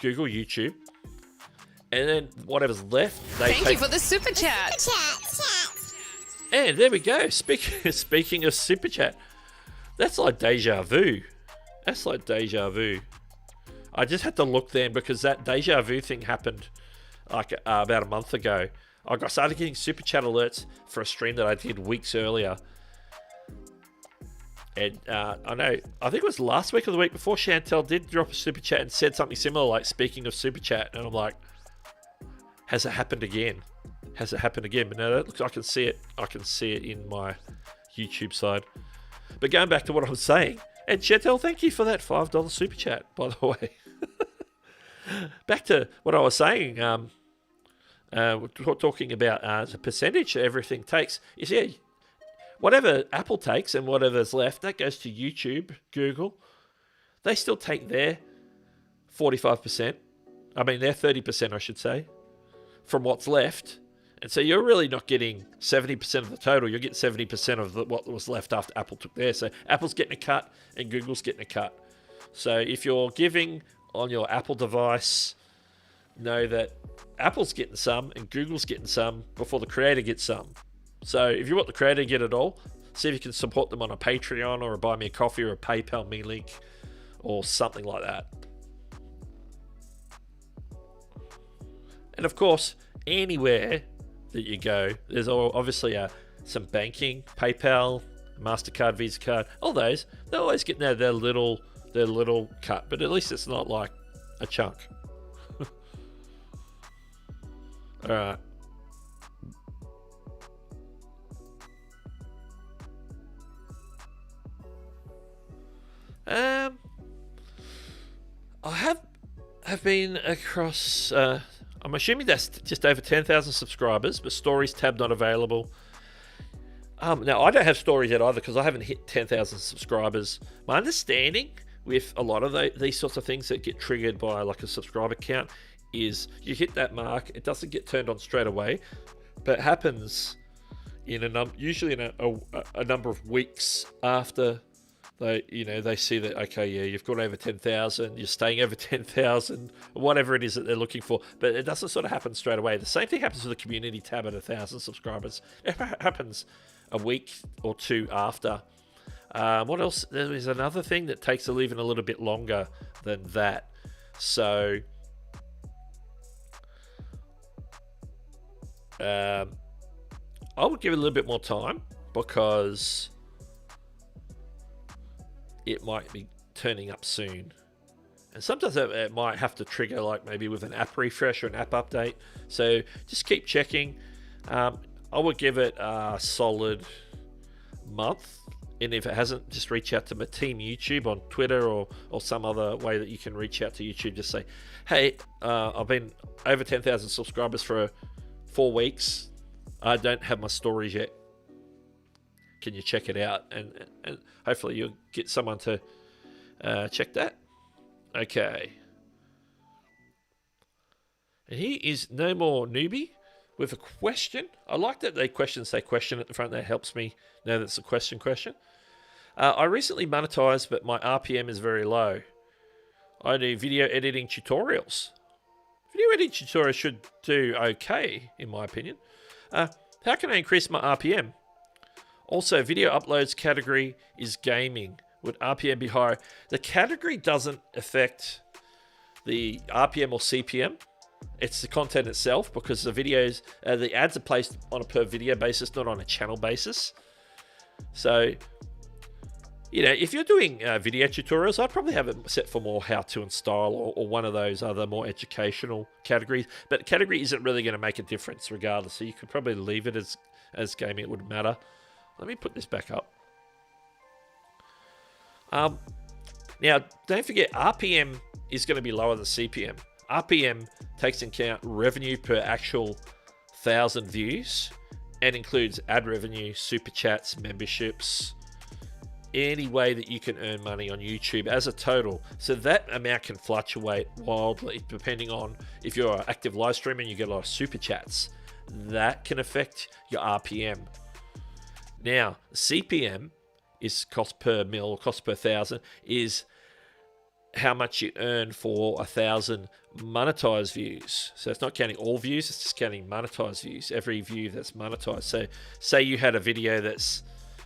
Google, YouTube, and then whatever's left, they Thank you for the super chat. And there we go. Speaking of super chat, that's like deja vu. That's like deja vu. I just had to look then, because that deja vu thing happened like about a month ago. I started getting super chat alerts for a stream that I did weeks earlier. And I think it was last week or the week before, Chantel did drop a super chat and said something similar, like, speaking of super chat. And I'm like, has it happened again? Has it happened again? But no, that looks, I can see it. I can see it in my YouTube side. But going back to what I was saying, and Chantel, thank you for that $5 super chat, by the way. Back to what I was saying, we're talking about the percentage everything takes. You see, whatever Apple takes and whatever's left, that goes to YouTube, Google. They still take their 45%. I mean, their 30%, I should say, from what's left. And so you're really not getting 70% of the total. You're getting 70% of what was left after Apple took theirs. So Apple's getting a cut and Google's getting a cut. So if you're giving on your Apple device, know that Apple's getting some and Google's getting some before the creator gets some. So if you want the creator to get it all, see if you can support them on a Patreon or a Buy Me a Coffee or a PayPal Me link or something like that. And of course, anywhere that you go, there's obviously some banking, PayPal, MasterCard, Visa card, all those. They're always getting their little cut, but at least it's not like a chunk. All right. I have been across. I'm assuming that's just over 10,000 subscribers, but stories tab not available. Now, I don't have stories yet either, because I haven't hit 10,000 subscribers. My understanding with a lot of these sorts of things that get triggered by like a subscriber count is you hit that mark, it doesn't get turned on straight away, but it happens in usually in a number of weeks after they see that, okay, yeah, you've got over 10,000, you're staying over 10,000, whatever it is that they're looking for. But it doesn't sort of happen straight away. The same thing happens with the community tab at 1,000 subscribers. It happens a week or two after. What else? There is another thing that takes even a little bit longer than that. So I would give it a little bit more time, because it might be turning up soon. And sometimes it might have to trigger, like maybe with an app refresh or an app update. So just keep checking. I would give it a solid month. And if it hasn't, just reach out to my team YouTube on Twitter or some other way that you can reach out to YouTube. Just say, hey, I've been over 10,000 subscribers for 4 weeks. I don't have my stories yet. Can you check it out? And hopefully you'll get someone to check that. Okay. And here is No More Newbie with a question. I like that they say question at the front. That helps me know that it's a question. I recently monetized, but my RPM is very low. I do video editing tutorials. Video editing tutorials should do okay, in my opinion. How can I increase my RPM? Also, video uploads category is gaming. Would RPM be higher? The category doesn't affect the RPM or CPM. It's the content itself, because the videos, the ads are placed on a per video basis, not on a channel basis. So, you know, if you're doing video tutorials, I'd probably have it set for more how-to and style, or one of those other more educational categories. But category isn't really going to make a difference regardless. So you could probably leave it as gaming. It wouldn't matter. Let me put this back up. Now, don't forget, RPM is going to be lower than CPM. RPM takes into account revenue per actual 1,000 views and includes ad revenue, super chats, memberships, any way that you can earn money on YouTube as a total. So that amount can fluctuate wildly depending on if you're an active live streamer and you get a lot of super chats. That can affect your RPM. Now, CPM is cost per mil, cost per 1,000, is how much you earn for 1,000 monetized views. So it's not counting all views, it's just counting monetized views, every view that's monetized. So say you had a video that's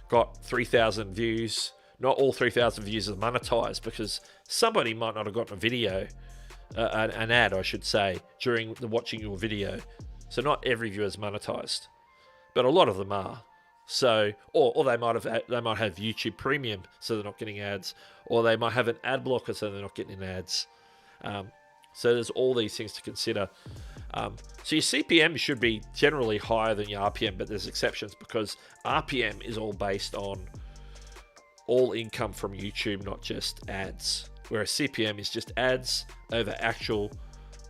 got 3,000 views, not all 3,000 views are monetized, because somebody might not have gotten a video, an ad I should say, during watching your video. So not every view is monetized, but a lot of them are. So, or they might have YouTube Premium, so they're not getting ads, or they might have an ad blocker, so they're not getting ads. So there's all these things to consider. So your CPM should be generally higher than your RPM, but there's exceptions, because RPM is all based on all income from YouTube, not just ads. Whereas CPM is just ads over actual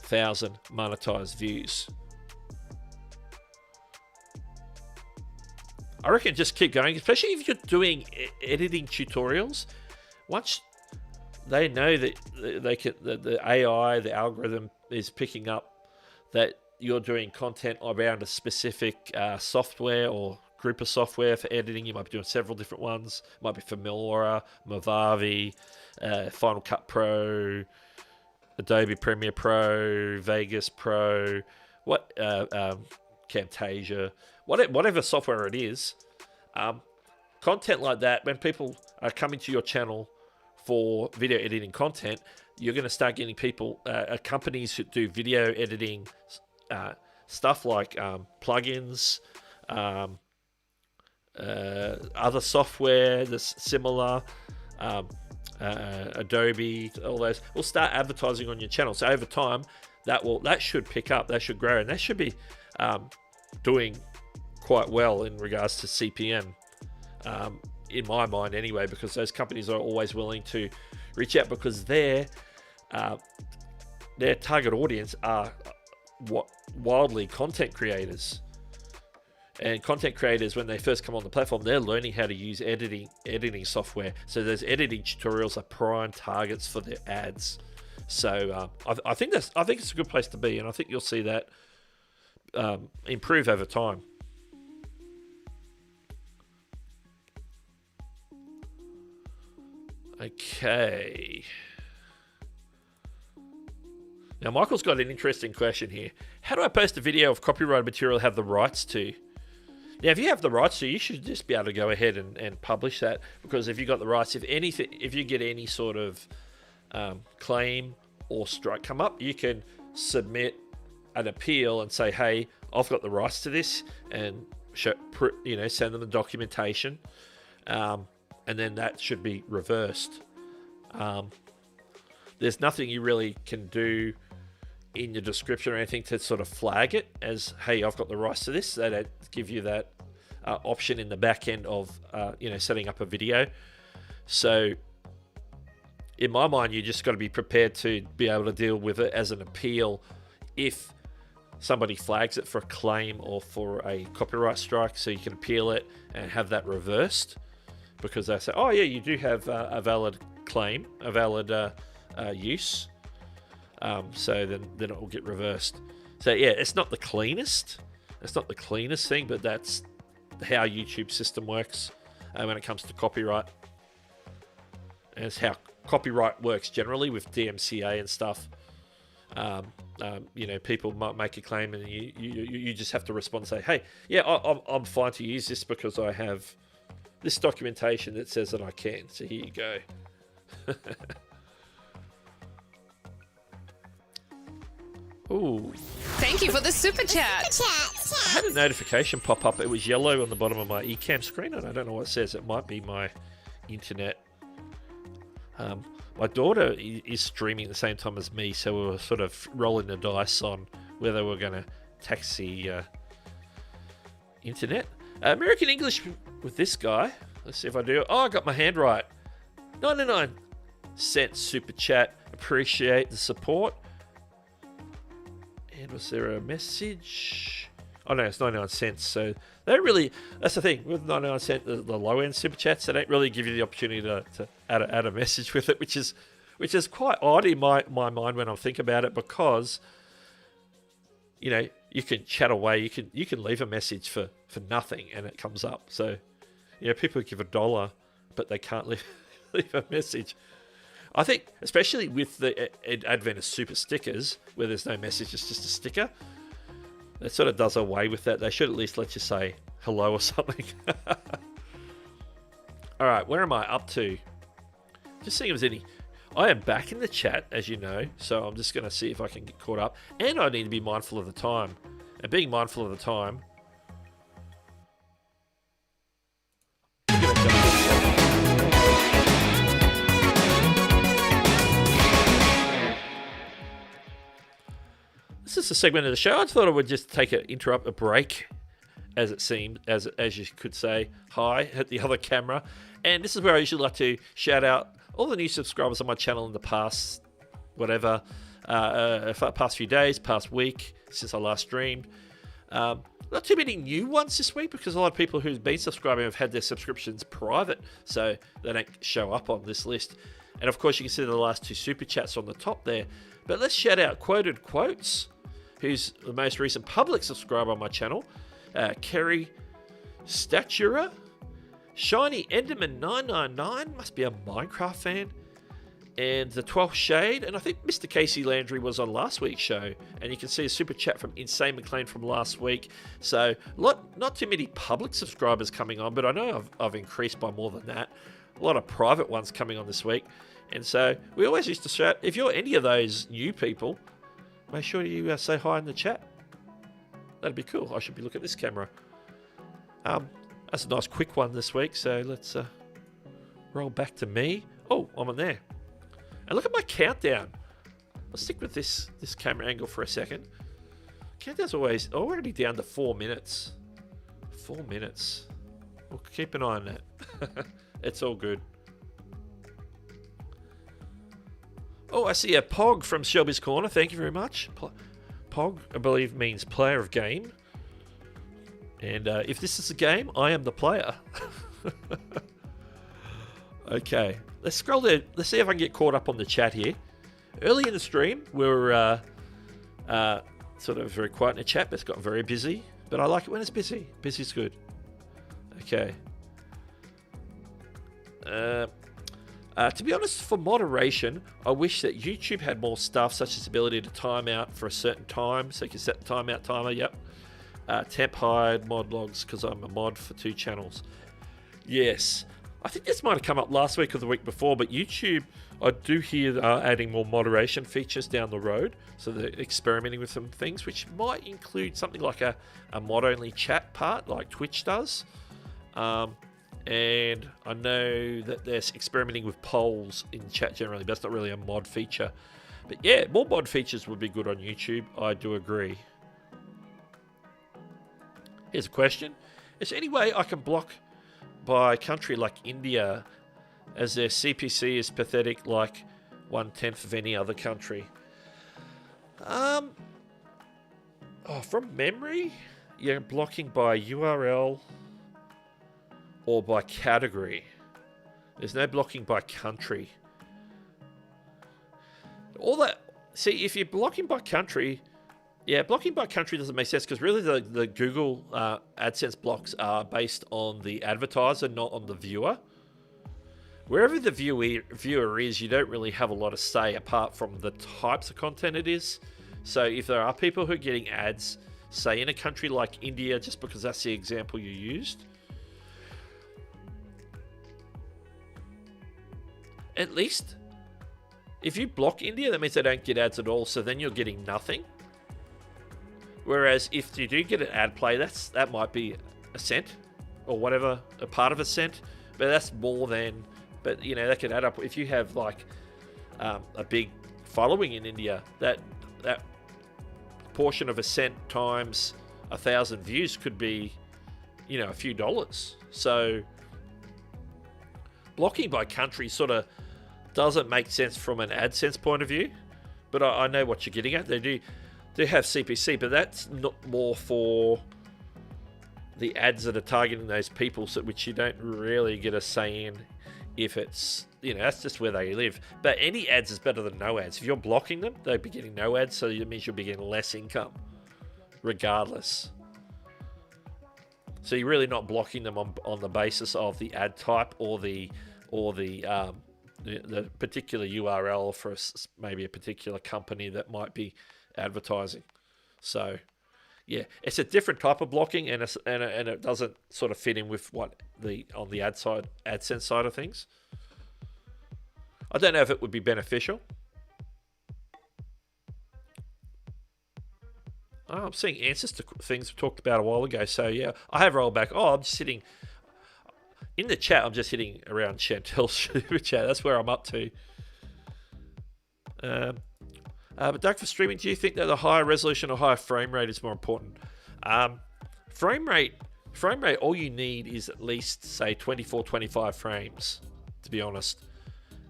1,000 monetized views. I reckon just keep going, especially if you're doing editing tutorials. Once they know that the AI, the algorithm is picking up that you're doing content around a specific software or group of software for editing. You might be doing several different ones. It might be Filmora, Movavi, Final Cut Pro, Adobe Premiere Pro, Vegas Pro, Camtasia, whatever software it is. Content like that, when people are coming to your channel for video editing content, you're going to start getting people, companies who do video editing stuff like plugins, other software that's similar, Adobe, all those, will start advertising on your channel. So over time, that should pick up, that should grow, and that should be doing quite well in regards to CPM, in my mind anyway, because those companies are always willing to reach out, because their target audience are wildly content creators. And content creators, when they first come on the platform, they're learning how to use editing software. So those editing tutorials are prime targets for their ads. So I think it's a good place to be, and I think you'll see that improve over time. Okay. Now, Michael's got an interesting question here. How do I post a video of copyrighted material I have the rights to? Now, if you have the rights to, you should just be able to go ahead and publish that, because if you got the rights, if you get any sort of claim or strike come up, you can submit an appeal and say, hey, I've got the rights to this, and send them the documentation, and then that should be reversed. There's nothing you really can do in your description or anything to sort of flag it as, hey, I've got the rights to this. They don't give you that option in the back end of setting up a video. So in my mind, you just got to be prepared to be able to deal with it as an appeal if somebody flags it for a claim or for a copyright strike, so you can appeal it and have that reversed, because they say, oh yeah, you do have a valid claim, a valid use, so then it will get reversed. So yeah, it's not the cleanest thing, but that's how YouTube's system works when it comes to copyright, and it's how copyright works generally with DMCA and stuff. People might make a claim, and you just have to respond and say, hey, yeah, I'm fine to use this because I have this documentation that says that I can. So here you go. Ooh. Thank you for the super chat. I had a notification pop up. It was yellow on the bottom of my eCam screen, and I don't know what it says. It might be my internet. My daughter is streaming at the same time as me, so we were sort of rolling the dice on whether we're going to tax the internet. American English with this guy. Let's see if I do. Oh, I got my hand right. 99-cent super chat. Appreciate the support. And was there a message? Oh no, it's 99 cents. So they don't really. That's the thing with 99 cent, the low end super chats. They don't really give you the opportunity to add a message with it, which is quite odd in my mind when I think about it, because you can chat away. You can leave a message for nothing and it comes up. So people give $1, but they can't leave a message. I think, especially with the advent of super stickers, where there's no message, it's just a sticker, it sort of does away with that. They should at least let you say hello or something. All right, where am I up to? Just seeing if there's any. I am back in the chat, as you know, so I'm just going to see if I can get caught up. And I need to be mindful of the time. And being mindful of the time, this is a segment of the show. I thought I would just interrupt a break, as it seemed, as you could say hi at the other camera. And this is where I usually like to shout out all the new subscribers on my channel in the past, past few days, past week, since I last streamed. Not too many new ones this week, because a lot of people who've been subscribing have had their subscriptions private, so they don't show up on this list. And of course, you can see the last two super chats on the top there. But let's shout out Quoted Quotes, who's the most recent public subscriber on my channel, Kerry Statura, Shiny Enderman 999, must be a Minecraft fan, and the 12th Shade, and I think Mr. Casey Landry was on last week's show, and you can see a super chat from Insane McLean from last week. So not too many public subscribers coming on, but I know I've increased by more than that. A lot of private ones coming on this week, and so we always used to shout, if you're any of those new people, make sure you say hi in the chat. That'd be cool. I should be looking at this camera. That's a nice quick one this week, so let's roll back to me. Oh, I'm on there. And look at my countdown. I'll stick with this camera angle for a second. Countdown's already down to 4 minutes. 4 minutes. We'll keep an eye on that. It's all good. Oh, I see a Pog from Shelby's Corner. Thank you very much. Pog, I believe, means player of game. And if this is a game, I am the player. Okay, let's scroll there. Let's see if I can get caught up on the chat here. Early in the stream, we were sort of very quiet in the chat, but it's got very busy. But I like it when it's busy. Busy's good. Okay. To be honest, for moderation, I wish that YouTube had more stuff, such as the ability to time out for a certain time, so you can set the timeout timer. Yep. Temp hide, mod logs, because I'm a mod for 2 channels. Yes. I think this might have come up last week or the week before, but YouTube, I do hear adding more moderation features down the road. So they're experimenting with some things, which might include something like a mod-only chat part, like Twitch does. And I know that they're experimenting with polls in chat generally, but that's not really a mod feature. But But yeah, more mod features would be good on YouTube. I do agree. Here's a question. Is there any way I can block by country like India, as their CPC is pathetic like 1/10 of any other country? From memory, you're blocking by URL or by category. There's no blocking by country. All that. See, if you're blocking by country, yeah, blocking by country doesn't make sense, because really the Google AdSense blocks are based on the advertiser, not on the viewer. Wherever the viewer is, you don't really have a lot of say apart from the types of content it is. So if there are people who are getting ads, say in a country like India, just because that's the example you used, at least if you block India, that means they don't get ads at all, so then you're getting nothing. Whereas if you do get an ad play, that might be a cent or whatever, a part of a cent, but that's more than, but you know, that could add up. If you have like a big following in India, that portion of a cent times 1,000 views could be, you know, a few dollars. So blocking by country sort of doesn't make sense from an AdSense point of view, but I know what you're getting at. They do have CPC, but that's not more for the ads that are targeting those people, which you don't really get a say in if it's, you know, that's just where they live. But any ads is better than no ads. If you're blocking them, they'll be getting no ads, so it means you'll be getting less income regardless. So you're really not blocking them on the basis of the ad type or the particular URL for maybe a particular company that might be advertising. So yeah, it's a different type of blocking, and it doesn't sort of fit in with what on the AdSense side of things. I don't know if it would be beneficial. Oh, I'm seeing answers to things we talked about a while ago. So yeah, I have rolled back. Oh, I'm just sitting in the chat. I'm just hitting around Chantel's super chat. That's where I'm up to. But Doug, for streaming, do you think that the higher resolution or higher frame rate is more important? Frame rate, all you need is at least, say, 24, 25 frames, to be honest.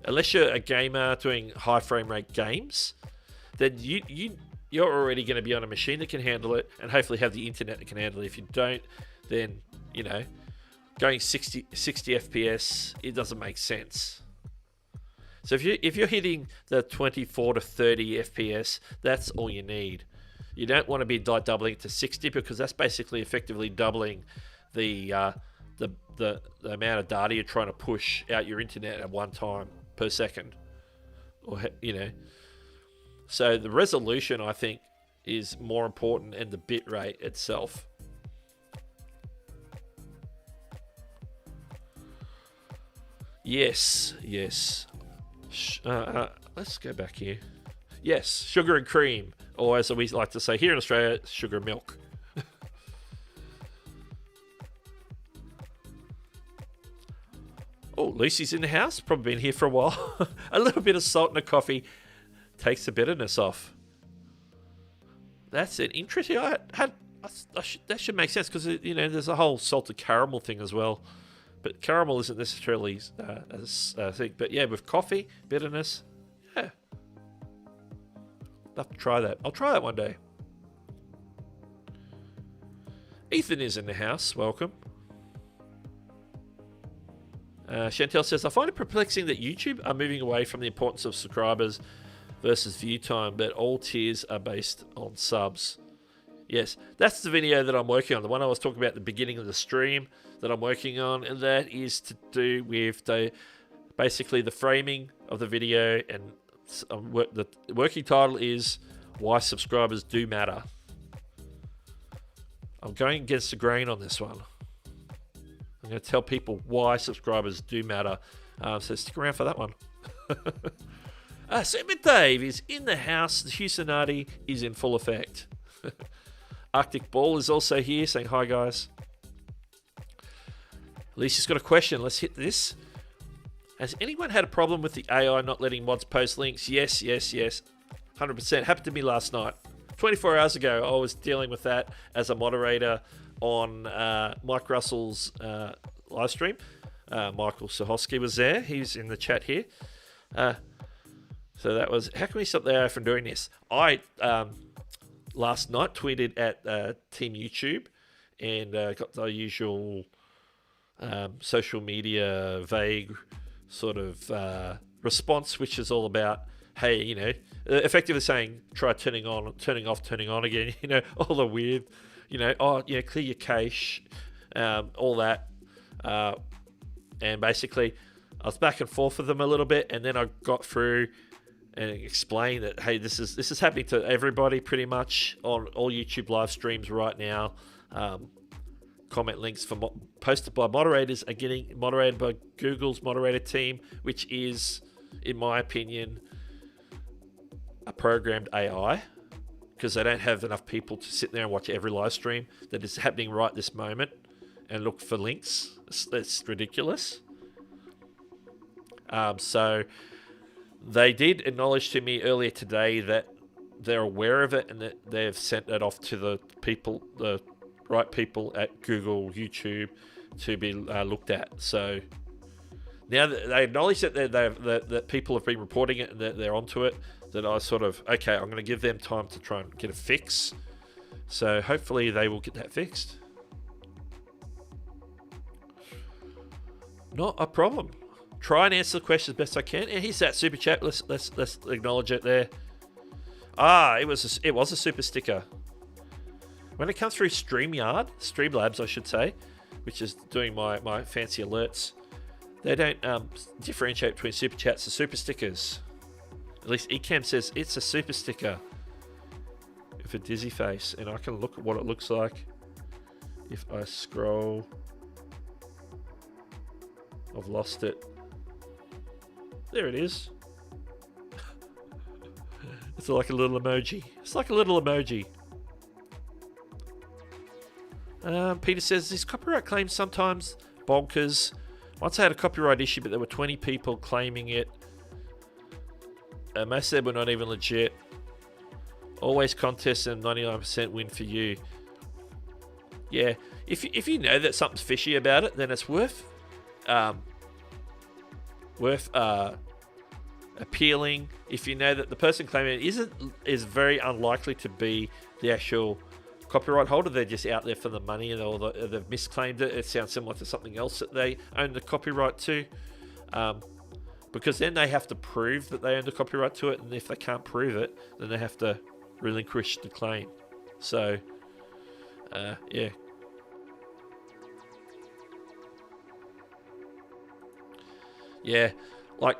Unless you're a gamer doing high frame rate games, then you're already going to be on a machine that can handle it, and hopefully have the internet that can handle it. If you don't, then, you know, going 60 FPS, it doesn't make sense. So if you're hitting the 24 to 30 FPS, that's all you need. You don't want to be doubling it to 60, because that's basically effectively doubling the amount of data you're trying to push out your internet at one time per second, or you know. So the resolution, I think, is more important, and the bit rate itself. Yes. Let's go back here. Yes, sugar and cream, or as we like to say here in Australia, sugar and milk. Oh, Lucy's in the house. Probably been here for a while. A little bit of salt in the coffee takes the bitterness off. That's it. Interesting. That should make sense, because, you know, there's a whole salted caramel thing as well. But caramel isn't necessarily a thing. But yeah, with coffee, bitterness, yeah. I'll have to try that. I'll try that one day. Ethan is in the house. Welcome. Chantel says, I find it perplexing that YouTube are moving away from the importance of subscribers versus view time, but all tiers are based on subs. Yes, that's the video that I'm working on. The one I was talking about at the beginning of the stream that I'm working on, and that is to do with basically the framing of the video, and the working title is Why Subscribers Do Matter. I'm going against the grain on this one. I'm going to tell people why subscribers do matter. So stick around for that one. Super Dave is in the house. The Hewsonati is in full effect. Arctic Ball is also here saying hi, guys. Alicia's got a question. Let's hit this. Has anyone had a problem with the AI not letting mods post links? Yes. 100%. Happened to me last night. 24 hours ago, I was dealing with that as a moderator on Mike Russell's live stream. Michael Sahosky was there. He's in the chat here. So that was, how can we stop the AI from doing this? I, last night, tweeted at Team YouTube and got the usual social media vague sort of response, which is all about, hey, you know, effectively saying, try turning on, turning off, turning on again, you know, all the weird, you know, oh, yeah, clear your cache, all that. And basically, I was back and forth with them a little bit, and then I got through and explained that, hey, this is happening to everybody pretty much on all YouTube live streams right now. Comment links for posted by moderators are getting moderated by Google's moderator team, which is, in my opinion, a programmed AI, because they don't have enough people to sit there and watch every live stream that is happening right this moment and look for links. It's ridiculous. So they did acknowledge to me earlier today that they're aware of it and that they've sent it off to the people, the right people at Google, YouTube, to be looked at. So now that they acknowledge that that people have been reporting it and that they're onto it, that I sort of, okay, I'm going to give them time to try and get a fix. So hopefully they will get that fixed. Not a problem. Try and answer the question as best I can. And here's that super chat. Let's acknowledge it there. It was a super sticker. When it comes through Streamlabs, I should say, which is doing my fancy alerts, they don't differentiate between super chats and super stickers. At least Ecamm says it's a super sticker with a dizzy face, and I can look at what it looks like if I scroll. I've lost it. There it is. It's like a little emoji. It's like a little emoji. Peter says, these copyright claims sometimes bonkers. Once I had a copyright issue, but there were 20 people claiming it. Most of them were not even legit. Always contests and 99% win for you. Yeah, if you know that something's fishy about it, then it's worth appealing. If you know that the person claiming it is very unlikely to be the actual copyright holder, they're just out there for the money, and they've misclaimed it. It sounds similar to something else that they own the copyright to, because then they have to prove that they own the copyright to it, and if they can't prove it, then they have to relinquish the claim. So, yeah. Yeah, like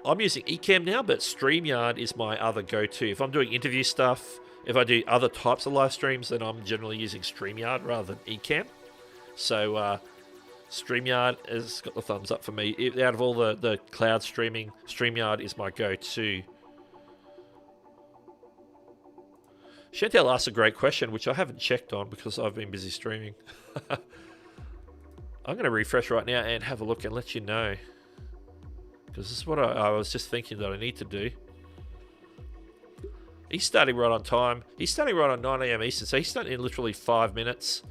I'm using Ecamm now, but StreamYard is my other go-to. If I'm doing interview stuff, if I do other types of live streams, then I'm generally using StreamYard rather than Ecamm. So StreamYard has got the thumbs up for me. Out of all the cloud streaming, StreamYard is my go-to. Chantel asked a great question, which I haven't checked on because I've been busy streaming. I'm going to refresh right now and have a look and let you know. Because this is what I was just thinking that I need to do. He's starting right on time. He's starting right on 9 a.m. Eastern, so he's starting in literally 5 minutes,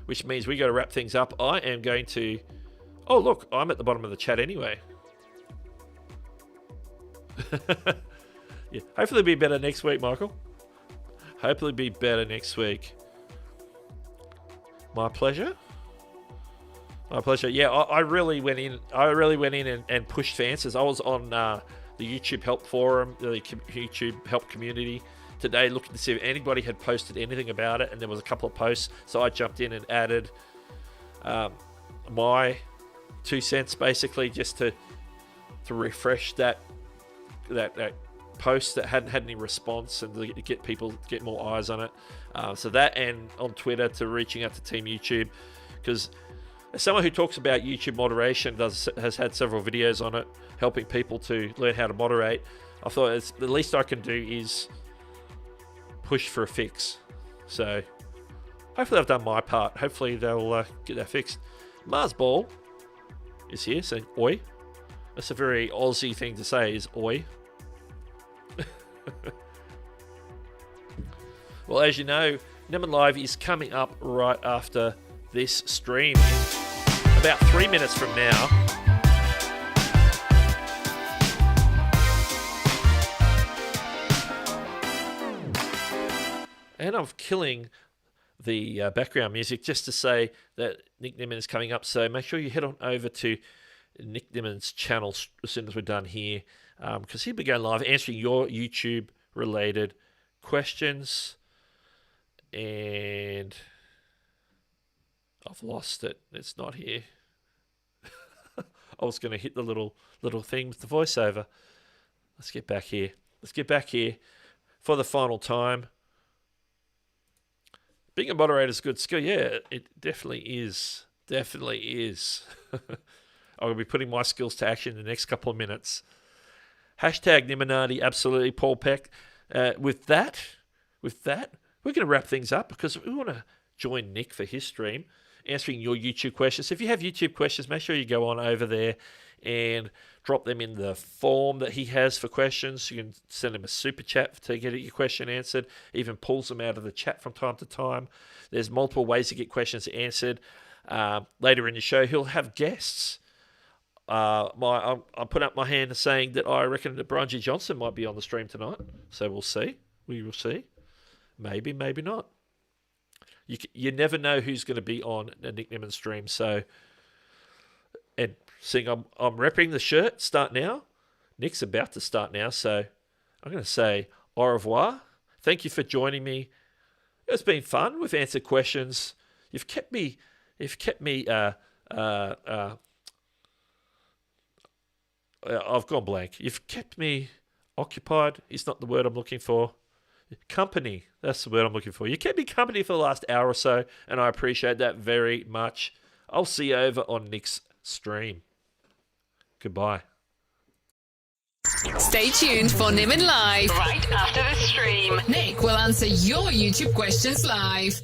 which means we got to wrap things up. I am going to... Oh, look, I'm at the bottom of the chat anyway. Yeah, hopefully it'll be better next week, Michael. Hopefully it'll be better next week. My pleasure. My pleasure. Yeah, I really went in. And pushed for answers. I was on the YouTube help forum, the YouTube help community today, looking to see if anybody had posted anything about it, and there was a couple of posts. So I jumped in and added my 2 cents, basically, just to refresh that post that hadn't had any response, and to get more eyes on it. So that, and on Twitter to reaching out to Team YouTube, because as someone who talks about YouTube moderation, has had several videos on it, helping people to learn how to moderate, I thought the least I can do is push for a fix. So hopefully I've done my part. Hopefully they'll get that fixed. Mars Ball is here saying oi. That's a very Aussie thing to say, is oi. Well, as you know, Nimmin Live is coming up right after this stream in about 3 minutes from now. And I'm killing the background music just to say that Nick Nimmin is coming up. So make sure you head on over to Nick Nimmin's channel as soon as we're done here, because he'll be going live answering your YouTube-related questions. And I've lost it. It's not here. I was going to hit the little thing with the voiceover. Let's get back here. Let's get back here for the final time. Being a moderator is a good skill. Yeah, it definitely is. Definitely is. I'm going to be putting my skills to action in the next couple of minutes. Hashtag Nimminati, absolutely, Paul Peck. With that, we're going to wrap things up because we want to join Nick for his stream, answering your YouTube questions. If you have YouTube questions, make sure you go on over there and drop them in the form that he has for questions. You can send him a super chat to get your question answered. Even pulls them out of the chat from time to time. There's multiple ways to get questions answered. Later in the show, he'll have guests. I'm putting up my hand saying that I reckon that Brian G. Johnson might be on the stream tonight. So we'll see. We will see. Maybe, maybe not. You never know who's going to be on a Nick Nimmin stream. So, and seeing I'm repping the shirt, start now. Nick's about to start now. So I'm going to say au revoir. Thank you for joining me. It's been fun. We've answered questions. You've kept me I've gone blank. You've kept me occupied. Is not the word I'm looking for. Company. That's the word I'm looking for. You kept me company for the last hour or so, and I appreciate that very much. I'll see you over on Nick's stream. Goodbye. Stay tuned for Nimmin Live right after the stream. Nick will answer your YouTube questions live.